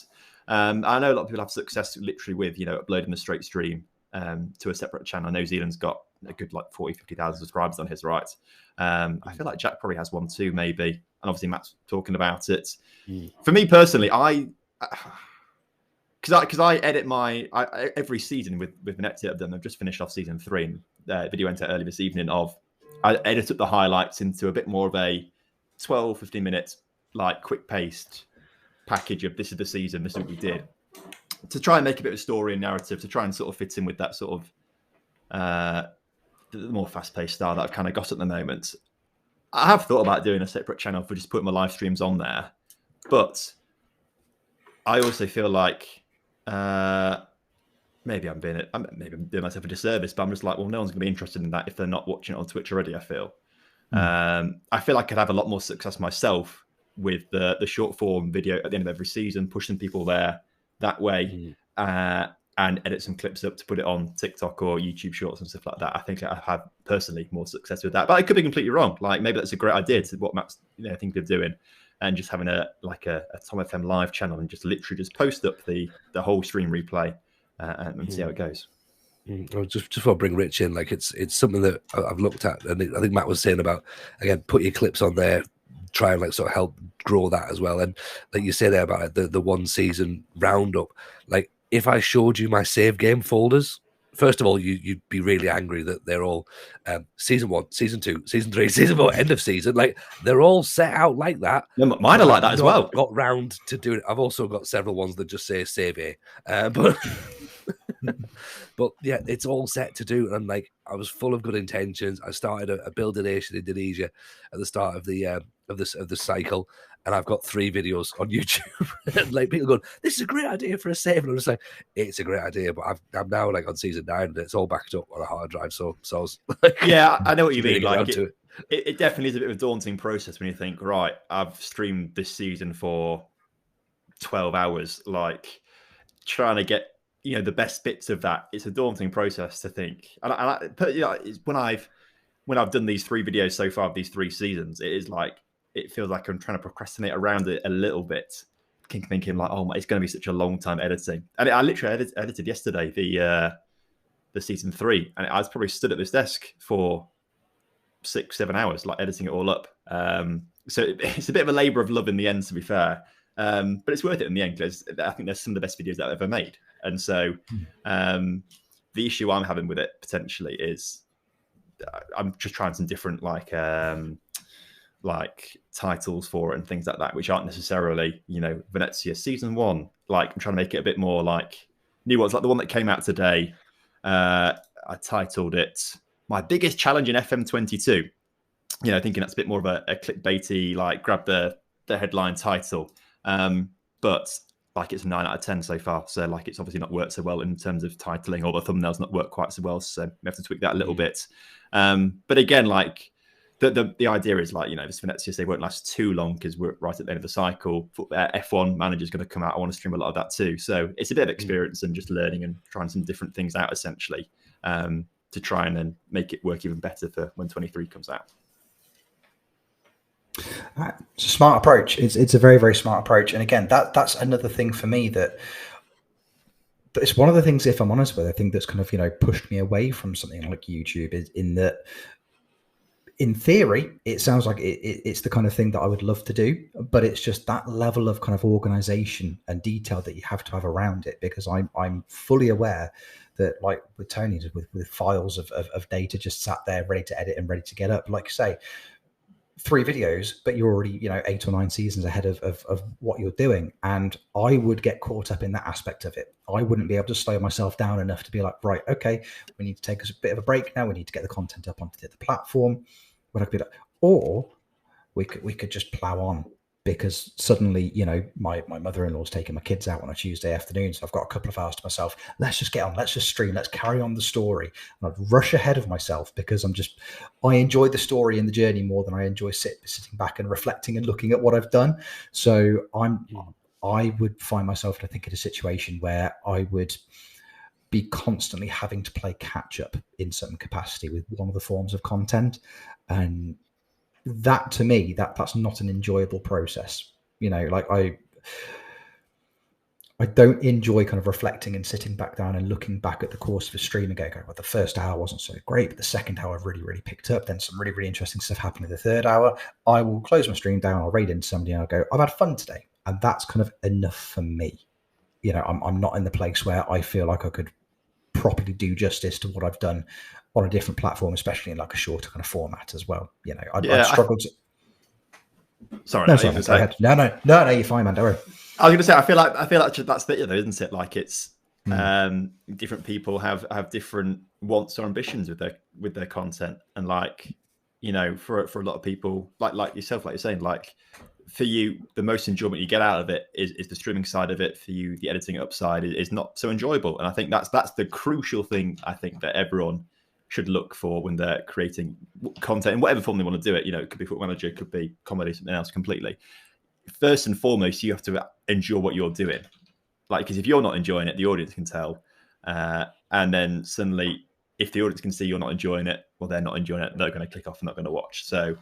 I know a lot of people have success literally with, uploading the straight stream to a separate channel. I know Zealand's got a good 40, 50,000 subscribers on his, right? I feel like Jack probably has one too, maybe. And obviously Matt's talking about it. For me personally, because I edit every season with an edit I've done. I've just finished off season 3 and the video went out early this evening I edit up the highlights into a bit more of a 12, 15 minutes, quick paced package of this is the season, this is what we did, to try and make a bit of a story and narrative to try and sort of fit in with that sort of the more fast-paced style that I've kind of got at the moment. I have thought about doing a separate channel for just putting my live streams on there, but I also feel like maybe I'm doing myself a disservice, but I'm just like, well, no one's going to be interested in that if they're not watching it on Twitch already, I feel. I feel like I could have a lot more success myself with the short form video at the end of every season, pushing people there that way, and edit some clips up to put it on TikTok or YouTube Shorts and stuff like that. I think I have personally more success with that, but I could be completely wrong. Like maybe that's a great idea to what Matt's thinking of doing, and just having a TomFM live channel and just literally just post up the whole stream replay and see how it goes. Just want to bring Rich in. Like it's something that I've looked at, and I think Matt was saying about, again, put your clips on there, try and sort of help grow that as well. And like you say there about the one season roundup, like if I showed you my save game folders, first of all, you'd be really angry that they're all season 1, season 2, season 3, season 4, end of season. Like they're all set out like that. Yeah, mine are like that as well. Got round to do it. I've also got several ones that just say save A, but but yeah, it's all set to do. And I was full of good intentions. I started a build nation in Indonesia at the start of the cycle, and I've got 3 videos on YouTube. And people going, "This is a great idea for a save," and I'm just like, "It's a great idea," but I'm now on season 9, and it's all backed up on a hard drive. So I was yeah, I know what you mean. It definitely is a bit of a daunting process when you think, right, I've streamed this season for 12 hours, trying to get the best bits of that. It's a daunting process to think. When I've done these 3 videos so far of these 3 seasons, it feels like I'm trying to procrastinate around it a little bit, thinking oh, it's going to be such a long time editing. And I literally edited yesterday the season 3, and I was probably stood at this desk for 6-7 hours, editing it all up. So it's a bit of a labor of love in the end, to be fair. But it's worth it in the end because I think there's some of the best videos that I've ever made. And so the issue I'm having with it potentially is I'm just trying some different like titles for it and things like that, which aren't necessarily, Venezia season 1. Like I'm trying to make it a bit more like new ones, like the one that came out today. I titled it "My Biggest Challenge in FM22." Thinking that's a bit more of a clickbaity, like grab the headline title. But like it's a 9 out of 10 so far. So like it's obviously not worked so well in terms of titling, or the thumbnail's not worked quite so well. So we have to tweak that a little bit. But again, like the idea is like, this Venezia, they won't last too long because we're right at the end of the cycle. F1 manager's going to come out. I want to stream a lot of that too. So it's a bit of experience and just learning and trying some different things out essentially, to try and then make it work even better for when 23 comes out. It's a smart approach. It's a very, very smart approach. And again, that's another thing for me that it's one of the things, if I'm honest with, I think that's kind of, pushed me away from something like YouTube, is in that, in theory, it sounds like it's the kind of thing that I would love to do, but it's just that level of kind of organization and detail that you have to have around it, because I'm fully aware that, like with Tony, with files of data just sat there ready to edit and ready to get up, like say, 3 videos, but you're already 8 or 9 seasons ahead of what you're doing, and I would get caught up in that aspect of it. I wouldn't be able to slow myself down enough to be like, right, okay, we need to take a bit of a break now, we need to get the content up onto the platform. Would I be like, or we could just plow on, because suddenly my mother-in-law's taking my kids out on a Tuesday afternoon, so I've got a couple of hours to myself. Let's just get on, let's just stream, let's carry on the story. And I'd rush ahead of myself, because I enjoy the story and the journey more than I enjoy sitting back and reflecting and looking at what I've done. So I would find myself, I think, in a situation where I would be constantly having to play catch up in some capacity with one of the forms of content. And that, to me, that's not an enjoyable process. Like I don't enjoy kind of reflecting and sitting back down and looking back at the course of a stream and going, well, the first hour wasn't so great, but the second hour really, really picked up. Then some really, really interesting stuff happened in the third hour. I will close my stream down, I'll raid into somebody, and I'll go, I've had fun today. And that's kind of enough for me. I'm not in the place where I feel like I could properly do justice to what I've done on a different platform, especially in like a shorter kind of format as well. I'd struggle to. Sorry, no, go ahead. No, you're fine, man. Don't worry. I was going to say, I feel like that's the, though, isn't it? Like it's different people have different wants or ambitions with their content, and like for a lot of people, like yourself, like you're saying, like for you, the most enjoyment you get out of it is the streaming side of it. For you, the editing upside is not so enjoyable, and I think that's the crucial thing. I think that everyone should look for when they're creating content in whatever form they want to do it. It could be Football Manager, it could be comedy, something else completely. First and foremost, you have to enjoy what you're doing. Like, because if you're not enjoying it, the audience can tell. And then suddenly, if the audience can see you're not enjoying it, well, they're not enjoying it, they're going to click off and not going to watch. So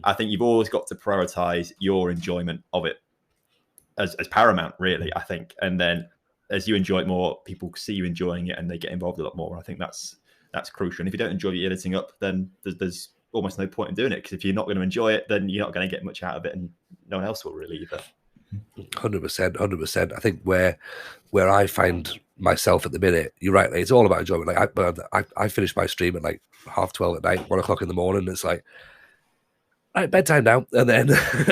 I think you've always got to prioritize your enjoyment of it as paramount, really, I think. And then as you enjoy it more, people see you enjoying it and they get involved a lot more. I think that's crucial. And if you don't enjoy the editing up, then there's almost no point in doing it, because if you're not going to enjoy it, then you're not going to get much out of it, and no one else will really either. 100%. I think where I find myself at the minute, you're right, like, it's all about enjoyment. Like I finish my stream at like 12:30 at night, 1:00 in the morning. It's like, right, bedtime now, and then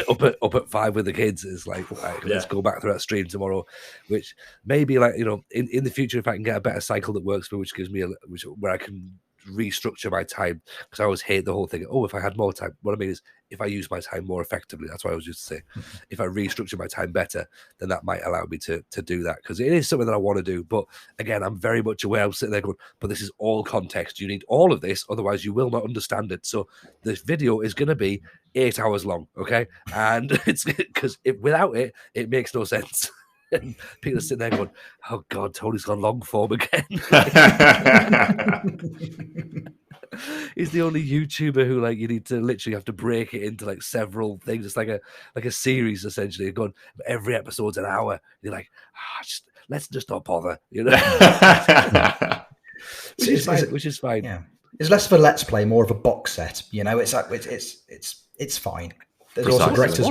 up at 5 with the kids. Is like, right, let's go back through that stream tomorrow. Which maybe, like, in the future, if I can get a better cycle that works for me, which gives me where I can restructure my time, because I always hate the whole thing. Oh, if I had more time. What I mean is, if I use my time more effectively, that's what I was used to say. If I restructure my time better, then that might allow me to do that, because it is something that I want to do. But again, I'm very much aware. I'm sitting there going, but this is all context. You need all of this, otherwise you will not understand it. So this video is going to be 8 hours long, okay? And it's because without it, it makes no sense. And people are sitting there going, oh God, Tony's gone long form again. He's the only YouTuber who, like, you need to literally have to break it into like several things. It's like a series, essentially. Going, every episode's an hour. You're like, let's just not bother, which is fine. Yeah, it's less of a let's play, more of a box set. It's like it's fine. There's also directors.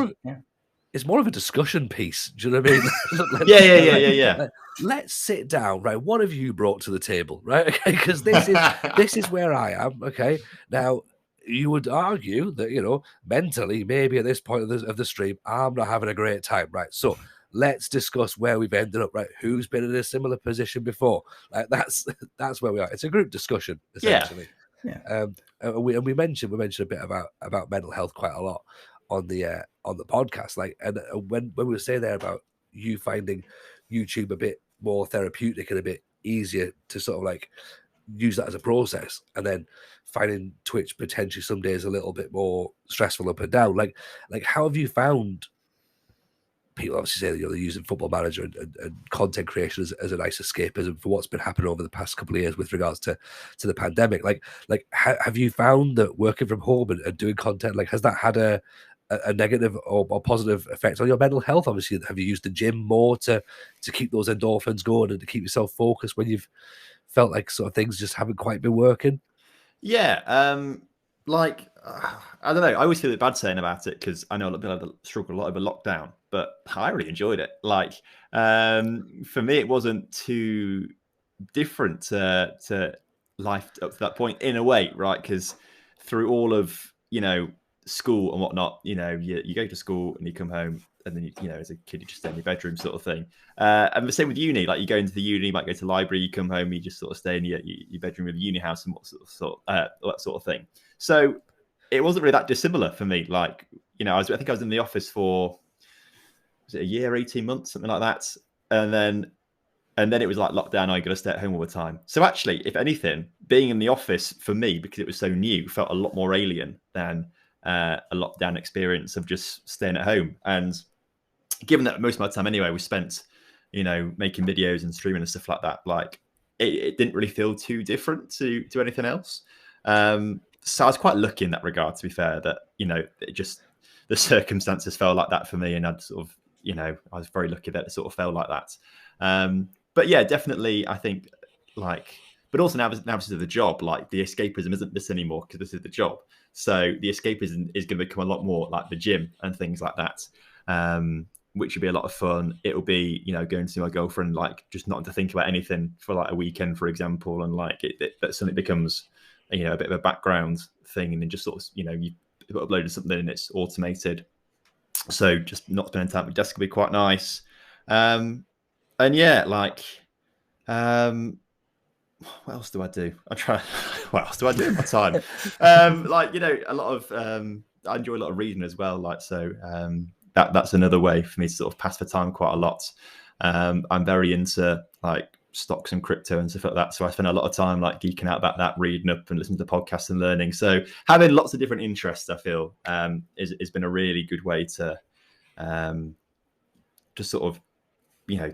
It's more of a discussion piece. Do you know what I mean? Yeah. Let's sit down, right? What have you brought to the table, right? Okay, because this is where I am. Okay, now you would argue that, you know, mentally, maybe at this point of the stream, I'm not having a great time, right? So let's discuss where we've ended up, right? Who's been in a similar position before? Like that's where we are. It's a group discussion, essentially. Yeah. And we mentioned a bit about mental health quite a lot on the podcast. Like, and when we were saying there about you finding YouTube a bit more therapeutic and a bit easier to sort of like use that as a process, and then finding Twitch potentially some days a little bit more stressful up and down. Like how have you found people obviously say that, you know, they're using Football Manager and content creation as a nice escapism for what's been happening over the past couple of years with regards to the pandemic. Like have you found that working from home and doing content, like, has that had a negative or positive effect on your mental health? Obviously, have you used the gym more to keep those endorphins going and to keep yourself focused when you've felt like sort of things just haven't quite been working? Yeah, like I don't know. I always feel a bit bad saying about it because I know a lot of people struggle a lot over lockdown, but I really enjoyed it. Like for me, it wasn't too different to life up to that point in a way, right? Because through all of, you know, school and whatnot, you know, you go to school and you come home, and then you know, as a kid, you just stay in your bedroom, sort of thing. And the same with uni. Like, you go into the uni, you might go to the library, you come home, you just sort of stay in your bedroom with the uni house and that sort of thing. So it wasn't really that dissimilar for me. Like, you know, I think I was in the office for, was it a year, 18 months, something like that, and then it was like lockdown. I got to stay at home all the time. So actually, if anything, being in the office for me, because it was so new, felt a lot more alien than a lockdown experience of just staying at home. And given that most of my time anyway was spent, you know, making videos and streaming and stuff like that, like it didn't really feel too different to anything else. So I was quite lucky in that regard, to be fair, that, you know, it just, the circumstances felt like that for me, and I'd sort of, you know, I was very lucky that it sort of felt like that. But yeah, definitely, I think, like, but also now this is the job, like the escapism isn't this anymore because this is the job. So the escapism is going to become a lot more like the gym and things like that, which would be a lot of fun. It'll be, you know, going to see my girlfriend, like just not to think about anything for like a weekend, for example, and like that suddenly becomes, you know, a bit of a background thing, and then just sort of, you know, you uploaded something and it's automated. So just not spending time at the desk would be quite nice. And yeah, like, what else do I do? What else do I do in my time? Like, you know, a lot of, I enjoy a lot of reading as well. Like, so that's another way for me to sort of pass the time quite a lot. I'm very into like stocks and crypto and stuff like that. So I spend a lot of time like geeking out about that, reading up and listening to podcasts and learning. So having lots of different interests, I feel, has been a really good way to just sort of, you know,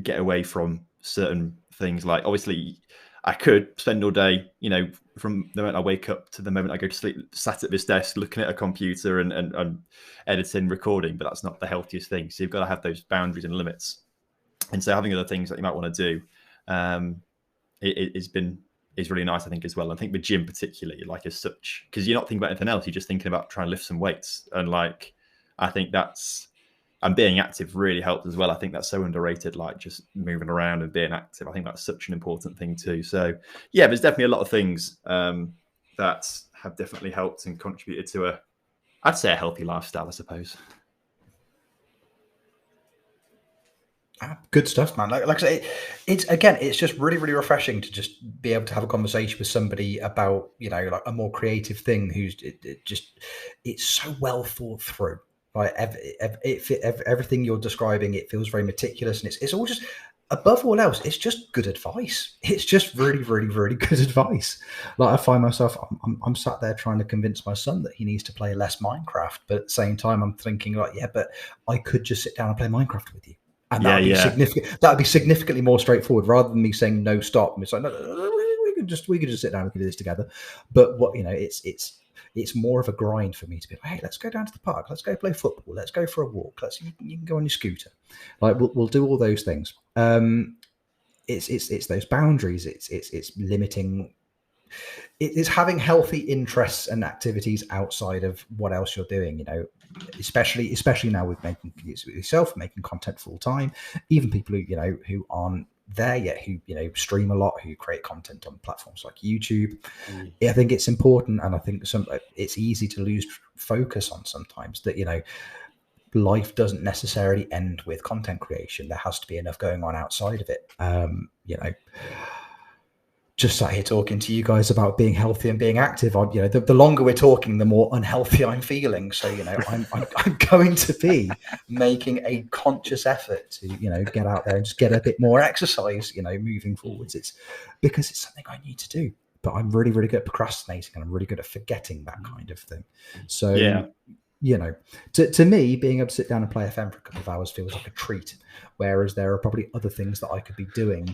get away from certain things. Like, obviously I could spend all day, you know, from the moment I wake up to the moment I go to sleep, sat at this desk looking at a computer and editing, recording, but that's not the healthiest thing. So you've got to have those boundaries and limits. And so having other things that you might want to do is really nice, I think, as well. I think the gym particularly, like, as such, because you're not thinking about anything else, you're just thinking about trying to lift some weights. And like, I think and being active really helps as well. I think that's so underrated, like just moving around and being active. I think that's such an important thing too. So yeah, there's definitely a lot of things that have definitely helped and contributed to I'd say a healthy lifestyle, I suppose. Good stuff, man. Like I say, it's just really, really refreshing to just be able to have a conversation with somebody about, you know, like a more creative thing who's it's so well thought through. Right, everything you're describing, it feels very meticulous, and it's all just, above all else, it's just good advice. It's just really, really, really good advice. Like, I find myself, I'm sat there trying to convince my son that he needs to play less Minecraft, but at the same time, I'm thinking, like, yeah, but I could just sit down and play Minecraft with you, and that would be significant. That would be significantly more straightforward, rather than me saying no, stop. And it's like, no, we could just sit down and do this together. But what, you know, it's more of a grind for me to be like, hey, let's go down to the park, let's go play football, let's go for a walk, you can go on your scooter, like we'll do all those things. It's those boundaries, it's limiting, it's having healthy interests and activities outside of what else you're doing, you know, especially now with making yourself, making content full time, even people who, you know, who aren't there yet who stream a lot, who create content on platforms like YouTube. I think it's important, and I think it's easy to lose focus on sometimes that life doesn't necessarily end with content creation. There has to be enough going on outside of it. Just sat here talking to you guys about being healthy and being active. The longer we're talking, the more unhealthy I'm feeling. So I'm going to be making a conscious effort to get out there and just get a bit more exercise. Moving forwards, it's because it's something I need to do. But I'm really, really good at procrastinating, and I'm really good at forgetting that kind of thing. So to me, being able to sit down and play FM for a couple of hours feels like a treat. Whereas there are probably other things that I could be doing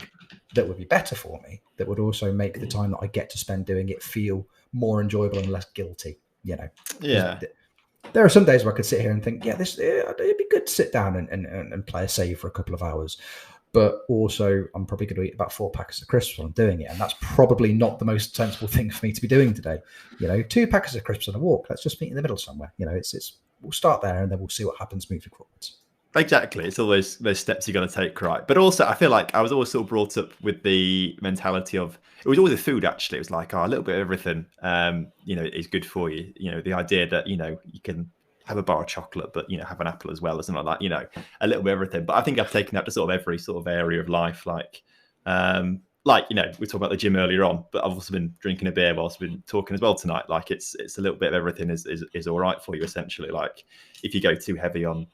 that would be better for me, that would also make the time that I get to spend doing it feel more enjoyable and less guilty. There are some days where I could sit here and think, it'd be good to sit down and play a save for a couple of hours. But also, I'm probably going to eat about 4 packets of crisps while I'm doing it. And that's probably not the most sensible thing for me to be doing today. 2 packets of crisps and a walk. Let's just meet in the middle somewhere. We'll start there and then we'll see what happens moving forwards. Exactly. It's all those steps you're going to take, right? But also, I feel like I was always sort of brought up with the mentality of, it was always the food, actually. It was like, a little bit of everything, is good for you. The idea that, you can have a bar of chocolate, but, have an apple as well or something like that, a little bit of everything. But I think I've taken that to sort of every sort of area of life. We talked about the gym earlier on, but I've also been drinking a beer whilst I've been talking as well tonight. Like it's a little bit of everything is all right for you, essentially. Like if you go too heavy on,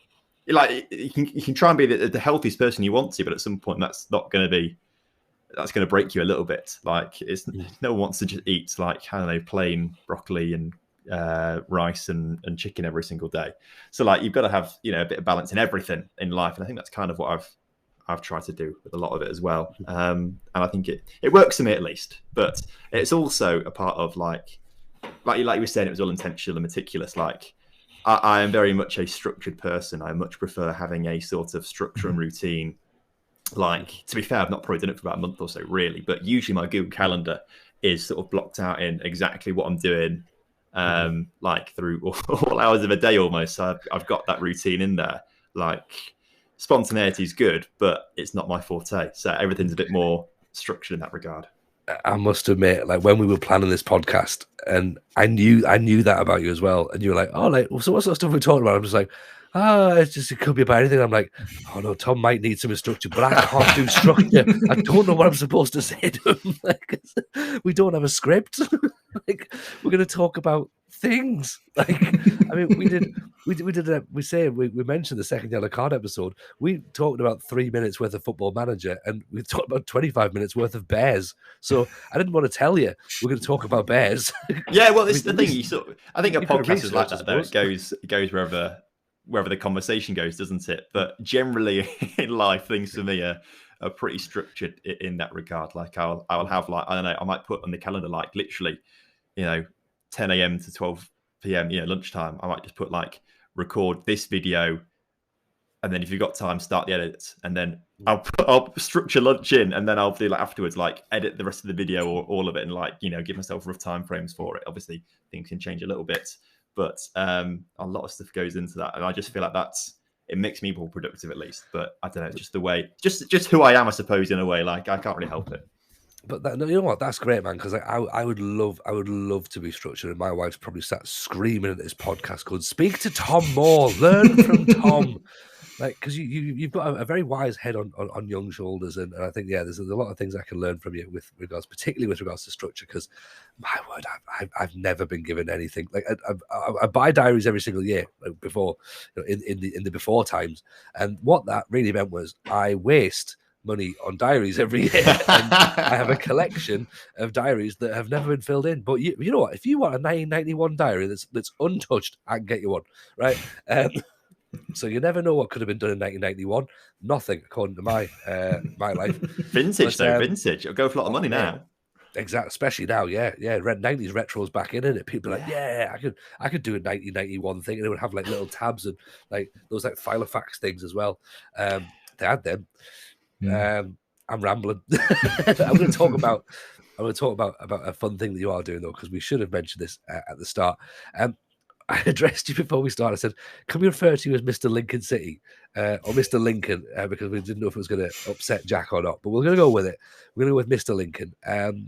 like you can try and be the healthiest person you want to, but at some point that's going to break you a little bit. Like no one wants to just eat plain broccoli and rice and chicken every single day. So like you've got to have a bit of balance in everything in life, and I think that's kind of what I've tried to do with a lot of it as well. And I think it works for me at least. But it's also a part of like you were saying, it was all intentional and meticulous. Like I am very much a structured person. I much prefer having a sort of structure and routine. Like, to be fair, I've not probably done it for about a month or so, really. But usually my Google Calendar is sort of blocked out in exactly what I'm doing, like through all hours of a day almost. So I've got that routine in there. Like, spontaneity is good, but it's not my forte. So everything's a bit more structured in that regard. I must admit, like when we were planning this podcast, and I knew that about you as well, and you were like, "Oh, like, so what sort of stuff are we talking about?" I'm just like, it could be about anything. I'm like, "Oh no, Tom might need some structure, but I can't do structure. I don't know what I'm supposed to say to him. Like, we don't have a script. Like, we're going to talk about things. Like, I mean, we mentioned the second yellow card episode. We talked about 3 minutes worth of Football Manager, and we talked about 25 minutes worth of Bears. So I didn't want to tell you we're going to talk about Bears. Yeah, well, this is the thing. I think a podcast is like that, though. It goes wherever the conversation goes, doesn't it? But generally in life, things for me are pretty structured in that regard. Like I'll have like, I don't know, I might put on the calendar like literally, 10 a.m. to 12 p.m. Lunchtime. I might just put like record this video, and then if you've got time, start the edits, and then I'll structure lunch in, and then I'll do like afterwards, like edit the rest of the video or all of it, and like give myself rough time frames for it. Obviously, things can change a little bit, but a lot of stuff goes into that, and I just feel like it makes me more productive at least. But I don't know, just the way, just who I am, I suppose, in a way. Like I can't really help it. But you know what? That's great, man. Because I would love to be structured, and my wife's probably sat screaming at this podcast going, "Speak to Tom more, learn from Tom." Like, because you've got a very wise head on young shoulders, and I think there's a lot of things I can learn from you particularly with regards to structure. Because my word, I've never been given anything. Like I buy diaries every single year, like before, in the before times, and what that really meant was I waste money on diaries every year, and I have a collection of diaries that have never been filled in. But you know what? If you want a 1991 diary that's untouched, I can get you one, right? So you never know what could have been done in 1991. Nothing, according to my life. Vintage, vintage. It'll go for a lot of money now. Exactly, especially now. Yeah. 90s retro's back in it. People are like, I could do a 1991 thing, and it would have like little tabs and like those like Filofax things as well. They had them. I'm rambling. I'm going to talk about a fun thing that you are doing though, because we should have mentioned this at the start. I addressed you before we started. I said, can we refer to you as Mr. Lincoln City or Mr. Lincoln? Because we didn't know if it was going to upset Jack or not. But we're going to go with it. We're going to go with Mr. Lincoln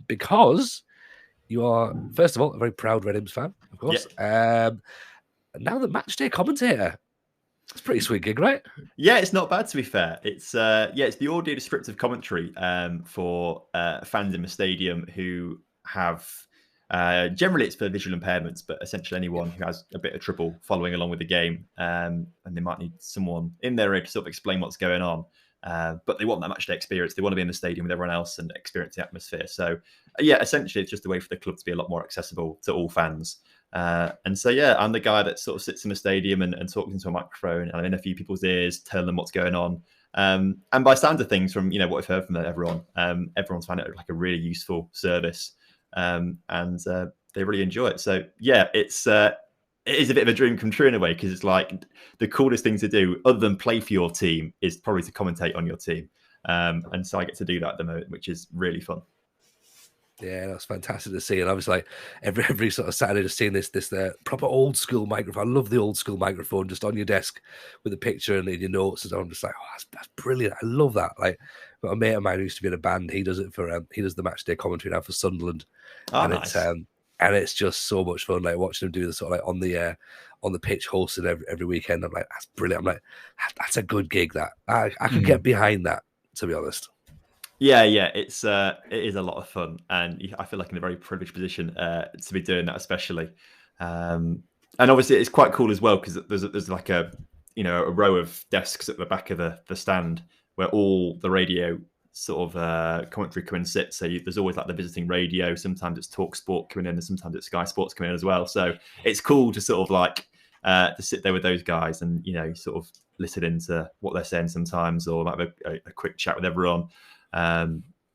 because you are, first of all, a very proud Red Imps fan, of course. Yeah. Now the matchday commentator. It's a pretty sweet gig, right? Yeah, it's not bad, to be fair. It's it's the audio descriptive commentary for fans in the stadium who have generally it's for visual impairments, but essentially anyone who has a bit of trouble following along with the game, and they might need someone in their ear to sort of explain what's going on. But they want that matchday experience. They want to be in the stadium with everyone else and experience the atmosphere. So, essentially, it's just a way for the club to be a lot more accessible to all fans. And so, I'm the guy that sort of sits in the stadium and talks into a microphone, and I'm in a few people's ears, telling them what's going on. And by sound of things, from what I've heard from everyone, everyone's found it like a really useful service, and they really enjoy it. So, it is a bit of a dream come true in a way, because it's like the coolest thing to do, other than play for your team, is probably to commentate on your team. And so I get to do that at the moment, which is really fun. Yeah, that's fantastic to see. And I was like, every sort of Saturday, just seeing this proper old school microphone. I love the old school microphone just on your desk with a picture and in your notes. And I'm just like, oh, that's brilliant. I love that. Like, got a mate of mine who used to be in a band. He does it for he does the matchday commentary now for Sunderland. Oh, and nice. It's just so much fun, like watching him do the sort of like on the pitch hosting every weekend. I'm like, that's brilliant. I'm like, that's a good gig. That I could get behind that, to be honest. Yeah, it is a lot of fun, and I feel like in a very privileged position to be doing that, especially. And obviously, it's quite cool as well, because there's like a row of desks at the back of the stand where all the radio sort of commentary come and sit. So there's always like the visiting radio. Sometimes it's Talk Sport coming in, and sometimes it's Sky Sports coming in as well. So it's cool to sort of like to sit there with those guys and sort of listen into what they're saying sometimes, or have a quick chat with everyone.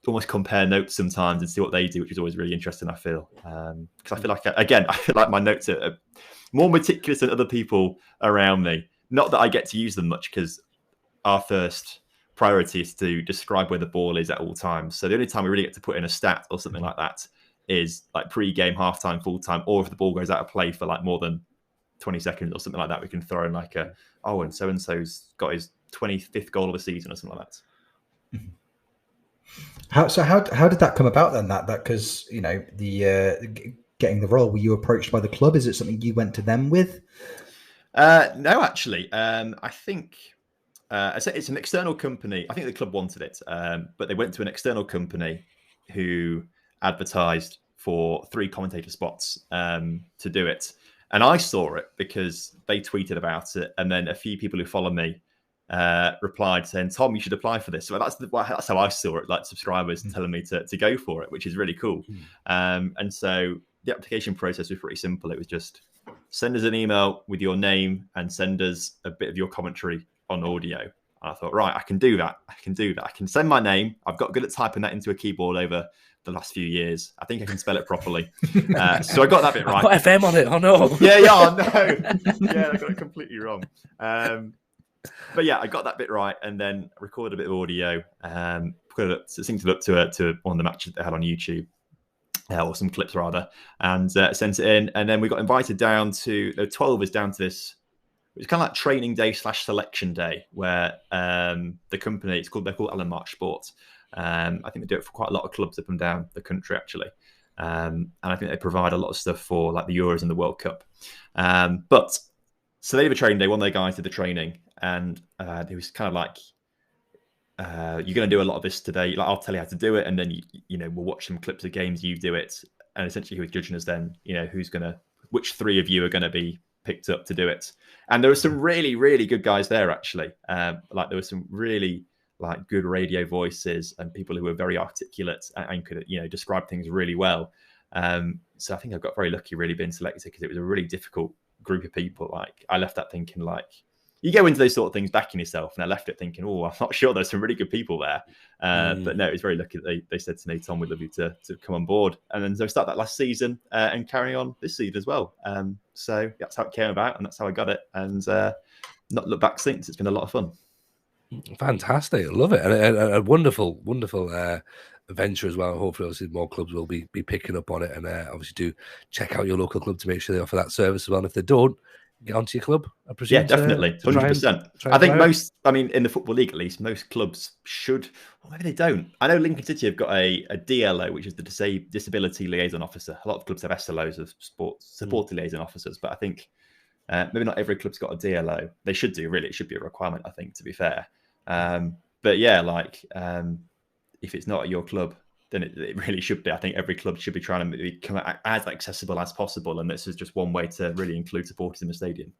Almost compare notes sometimes and see what they do, which is always really interesting, I feel. Because I feel like my notes are more meticulous than other people around me. Not that I get to use them much, because our first priority is to describe where the ball is at all times. So the only time we really get to put in a stat or something like that is like pre-game, half-time, full-time, or if the ball goes out of play for like more than 20 seconds or something like that, we can throw in like and so-and-so's got his 25th goal of the season or something like that. How did that come about then? That because the getting the role, were you approached by the club? Is it something you went to them with? No, actually, I think it's an external company. I think the club wanted it, but they went to an external company who advertised for 3 commentator spots to do it, and I saw it because they tweeted about it, and then a few people who follow me replied saying, "Tom, you should apply for this." So that's how I saw it, like subscribers telling me to go for it, which is really cool. And so the application process was pretty simple. It was just send us an email with your name and send us a bit of your commentary on audio. And I thought, right, I can do that. I can send my name. I've got good at typing that into a keyboard over the last few years. I think I can spell it properly. So I got that bit right. I put FM on it. Oh no. Yeah, I know. Yeah, I got it completely wrong. But yeah, I got that bit right, and then recorded a bit of audio, synced it up to one of the matches they had on YouTube, or some clips rather, and sent it in. And then we got invited down to, there were 12 of us down to this. It was kind of like training day / selection day, where the company, they're called Alan March Sports. I think they do it for quite a lot of clubs up and down the country, actually. And I think they provide a lot of stuff for like the Euros and the World Cup. So they have a training day. One of their guys did the training, and it was kind of like, you're going to do a lot of this today. Like, I'll tell you how to do it, and then we'll watch some clips of games. You do it, and essentially, he was judging us then. Which 3 of you are going to be picked up to do it. And there were some really, really good guys there, actually. Like there were some really like good radio voices and people who were very articulate and could describe things really well. So I think I got very lucky, really being selected, because it was a really difficult group of people. Like I left that thinking, like, you go into those sort of things backing yourself, and I left it thinking, oh, I'm not sure there's some really good people there. But no, it was very lucky that they said to me, Tom, we'd love you to come on board. And then so I started that last season and carry on this season as well. So that's how it came about, and that's how I got it. And not looked back since. It's been a lot of fun. Fantastic. I love it. And a wonderful venture as well. Hopefully, obviously, more clubs will be picking up on it, and obviously do check out your local club to make sure they offer that service as well. And if they don't, get onto your club, I presume. Yeah, definitely, 100%. I think in the Football League at least, most clubs should, or maybe they don't. I know Lincoln City have got a DLO, which is the Disability Liaison Officer. A lot of clubs have SLOs of supported liaison officers, but I think maybe not every club's got a DLO. They should do, really. It should be a requirement, I think, to be fair. But yeah, if it's not at your club, then it really should be. I think every club should be trying to become as accessible as possible. And this is just one way to really include supporters in the stadium.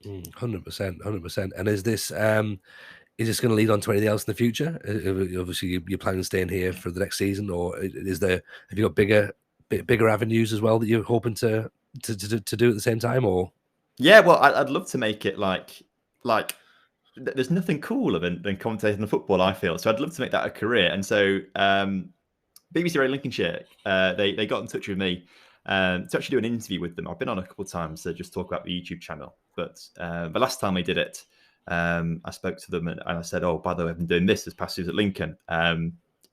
100%. And is this going to lead on to anything else in the future? Obviously, you're planning on staying here for the next season, or have you got bigger avenues as well that you're hoping to do at the same time? Or yeah, well, I'd love to make it like there's nothing cooler than commentating the football, I feel. So I'd love to make that a career. And so BBC Radio Lincolnshire, they got in touch with me to actually do an interview with them. I've been on a couple of times to just talk about the YouTube channel. But the last time we did it, I spoke to them and I said, oh, by the way, I've been doing this past season at Lincoln.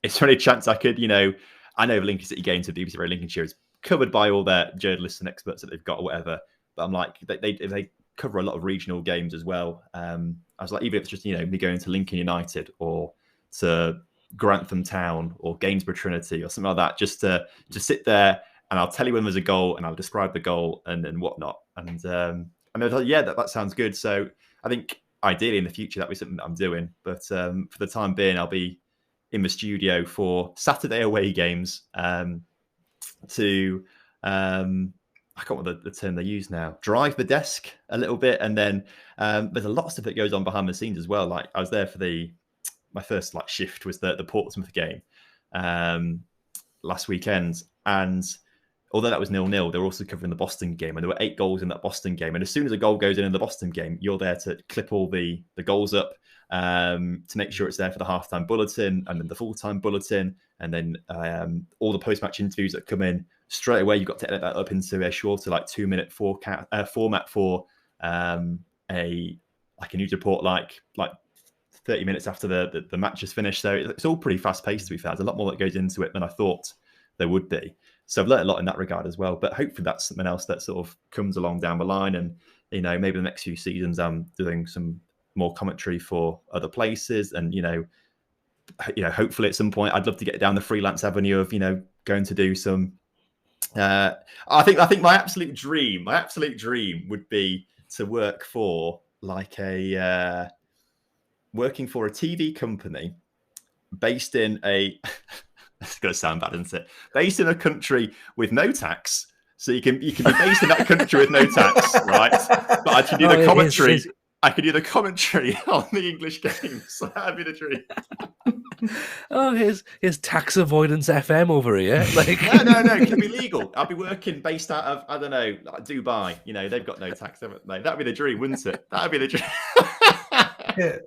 Is there any chance I could, I know Lincoln City Games of BBC Radio Lincolnshire is covered by all their journalists and experts that they've got or whatever. But I'm like, they cover a lot of regional games as well. I was like, even if it's just, me going to Lincoln United or to Grantham Town or Gainsborough Trinity or something like that, just to sit there and I'll tell you when there's a goal and I'll describe the goal and whatnot. And I was like, yeah, that sounds good. So I think ideally in the future, that'll be something that I'm doing. But for the time being, I'll be in the studio for Saturday away games to... I can't remember the term they use now. Drive the desk a little bit, and then there's a lot of stuff that goes on behind the scenes as well. Like I was there for my first shift was the Portsmouth game last weekend, and although that was 0-0, they were also covering the Boston game, and there were 8 goals in that Boston game. And as soon as a goal goes in the Boston game, you're there to clip all the goals up to make sure it's there for the halftime bulletin and then the full-time bulletin, and then all the post-match interviews that come in. Straight away, you've got to edit that up into a shorter 2-minute format for a news report, like 30 minutes after the match is finished. So it's all pretty fast paced. To be fair, there's a lot more that goes into it than I thought there would be. So I've learned a lot in that regard as well. But hopefully that's something else that sort of comes along down the line. And maybe the next few seasons I'm doing some more commentary for other places. And hopefully at some point I'd love to get down the freelance avenue of going to do some. I think my absolute dream would be to work for working for a TV company based in a it's going to sound bad, isn't it? Based in a country with no tax, so you can be based in that country with no tax, right? But I can do the commentary. I could do the commentary on the English games. That'd be the dream. Oh, here's tax avoidance FM over here. No, it can be legal. I'll be working based out of, I don't know, Dubai. They've got no tax, haven't they? That'd be the dream, wouldn't it? That'd be the dream. Yeah.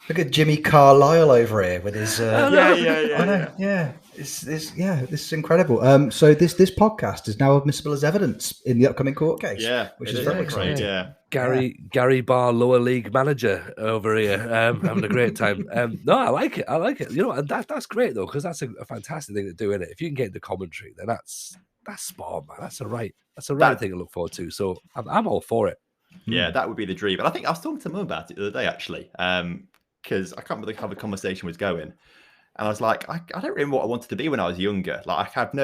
Look at Jimmy Carlisle over here with his. Yeah. This is incredible. So this podcast is now admissible as evidence in the upcoming court case. Yeah, which is very exciting. Yeah. Gary Barr, lower league manager over here, having a great time. No, I like it. And that's great though, because that's a fantastic thing to do, isn't it? If you can get into commentary, then that's spot on, man. That's a right thing to look forward to. So I'm all for it. Yeah, that would be the dream. And I think I was talking to Mum about it the other day, actually, because I can't remember how the conversation was going. And I was like, I don't really know what I wanted to be when I was younger. I have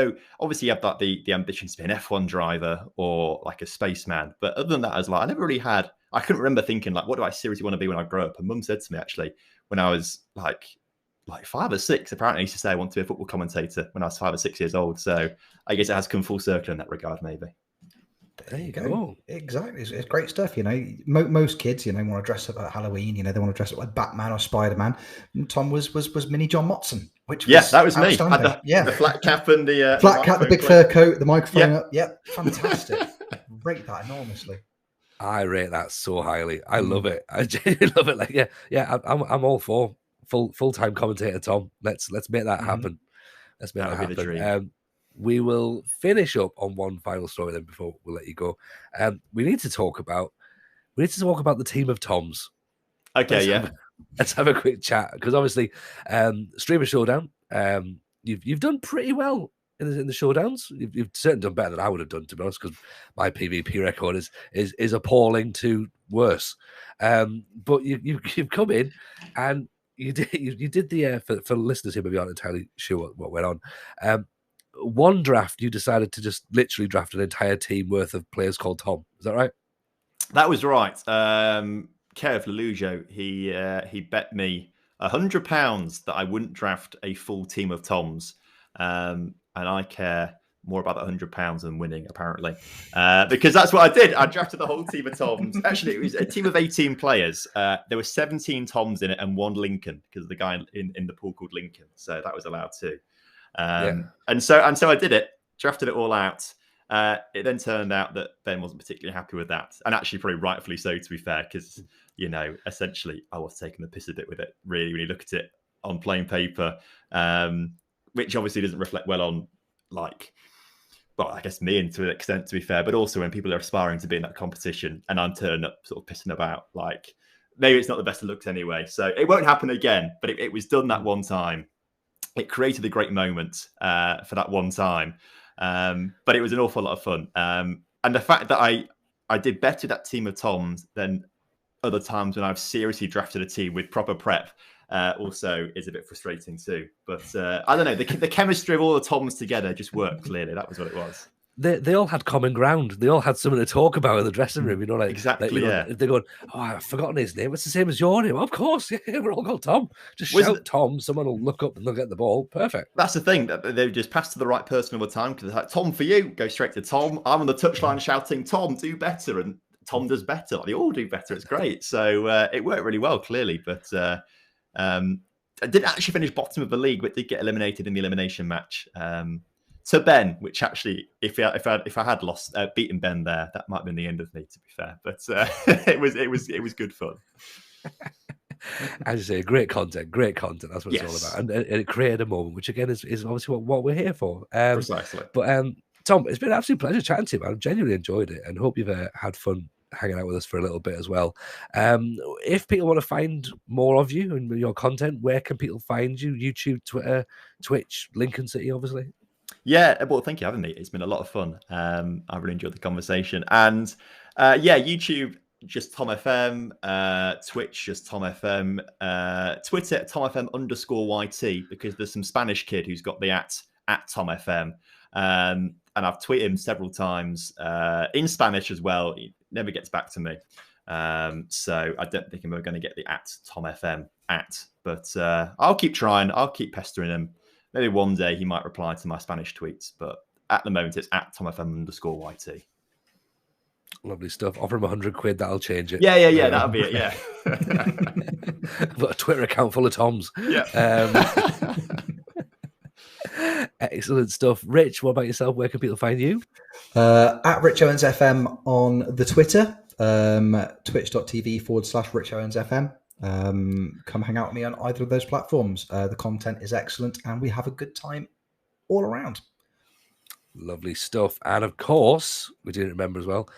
obviously you have the ambition to be an F1 driver or a spaceman. But other than that, I never really I couldn't remember thinking what do I seriously want to be when I grow up? And Mum said to me, actually, when I was like 5 or 6, apparently I used to say I want to be a football commentator when I was 5 or 6 years old. So I guess it has come full circle in that regard, maybe. There you go. Exactly. It's great stuff. Most kids, want to dress up at Halloween. They want to dress up like Batman or Spider-Man. And Tom was Mini John Motson, which was that was me. Had the flat cap and the flat cap, the big fur coat, the microphone up. Yep, fantastic. Rate that enormously. I rate that so highly. I love it. I genuinely love it. I'm all for full-time commentator, Tom. Let's make that happen. Let's make that happen. Be the dream. We will finish up on one final story then before we'll let you go. We need to talk about the team of Toms. Okay, let's have a quick chat because obviously Streamer Showdown you've done pretty well in the showdowns. You've certainly done better than I would have done, to be honest, because my PvP record is appalling to worse. But you've come in and you did the for listeners who maybe aren't entirely sure what went on. One draft, you decided to just literally draft an entire team worth of players called Tom. Is that right? That was right. Kev Lelujo, he bet me £100 that I wouldn't draft a full team of Toms, and I care more about that £100 than winning, apparently, because that's what I did. I drafted the whole team of Toms. Actually, it was a team of 18 players. There were 17 Toms in it and one Lincoln, because of the guy in the pool called Lincoln, so that was allowed too. And so I did it, drafted it all out. It then turned out that Ben wasn't particularly happy with that, and actually probably rightfully so, to be fair, because essentially I was taking the piss a bit with it, really, when you look at it on plain paper, which obviously doesn't reflect well on, I guess me, and to an extent, to be fair, but also when people are aspiring to be in that competition and I'm turning up sort of pissing about, maybe it's not the best of looks anyway. So it won't happen again, but it was done that one time. It created a great moment for that one time. But it was an awful lot of fun. And the fact that I did better that team of Toms than other times when I've seriously drafted a team with proper prep also is a bit frustrating too. But I don't know, the chemistry of all the Toms together just worked, clearly. That was what it was. They all had common ground. They all had something to talk about in the dressing room. Exactly. If they're going, I've forgotten his name. It's the same as your name. Of course, yeah, we're all called Tom. Just shout Tom. Someone will look up and they'll get the ball. Perfect. That's the thing. They just pass to the right person all the time, because it's like, Tom for you. Go straight to Tom. I'm on the touchline shouting, Tom, do better, and Tom does better. They all do better. It's great. So it worked really well, clearly. But I didn't actually finish bottom of the league, but did get eliminated in the elimination match. To Ben, which actually, if I had lost, beaten Ben there, that might have been the end of me, to be fair. But it was good fun. As you say, great content. That's what it's all about, and it created a moment, which again is obviously what we're here for. Precisely. But Tom, it's been an absolute pleasure chatting to you, man. I've genuinely enjoyed it, and hope you've had fun hanging out with us for a little bit as well. If people want to find more of you and your content, where can people find you? YouTube, Twitter, Twitch, Lincoln City, obviously. Yeah, well, thank you for having me. It's been a lot of fun. I really enjoyed the conversation. And YouTube, just TomFM, Twitch, just TomFM, Twitter, TomFM_YT, because there's some Spanish kid who's got the at TomFM. And I've tweeted him several times in Spanish as well. He never gets back to me. So I don't think I'm ever going to get the at TomFM but I'll keep trying. I'll keep pestering him. Maybe one day he might reply to my Spanish tweets, but at the moment it's at TomFM_YT. Lovely stuff. Offer him £100, that'll change it. Yeah, that'll be it, yeah. But a Twitter account full of Toms. Yeah. Excellent stuff. Rich, what about yourself? Where can people find you? At Rich Owens FM on the Twitter, twitch.tv/Rich Owens FM. Come hang out with me on either of those platforms. The content is excellent and we have a good time all around. Lovely stuff. And of course, we didn't remember as well,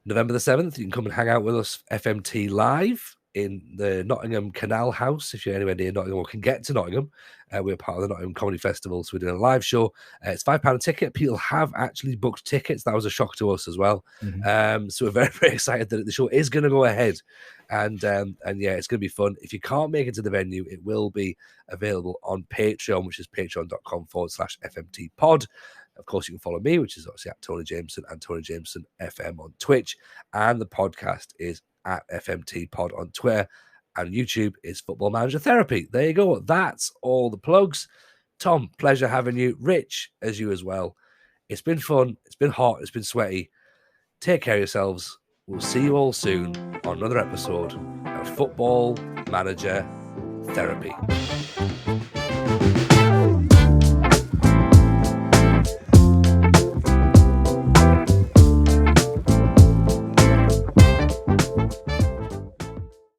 November the 7th, you can come and hang out with us, FMT Live, in the Nottingham Canal House. If you're anywhere near Nottingham or can get to Nottingham, we're part of the Nottingham Comedy Festival, so we're doing a live show. It's £5 a ticket. People have actually booked tickets. That was a shock to us as well. Mm-hmm. So we're very, very excited that the show is going to go ahead, and yeah, it's going to be fun. If you can't make it to the venue, it will be available on Patreon, which is patreon.com/FMT pod. Of course, you can follow me, which is obviously at Tony Jameson and Tony Jameson FM on Twitch, and the podcast is at FMT Pod on Twitter, and YouTube is Football Manager Therapy. There you go. That's all the plugs. Tom, pleasure having you. Rich, as you as well. It's been fun. It's been hot. It's been sweaty. Take care of yourselves. We'll see you all soon on another episode of Football Manager Therapy.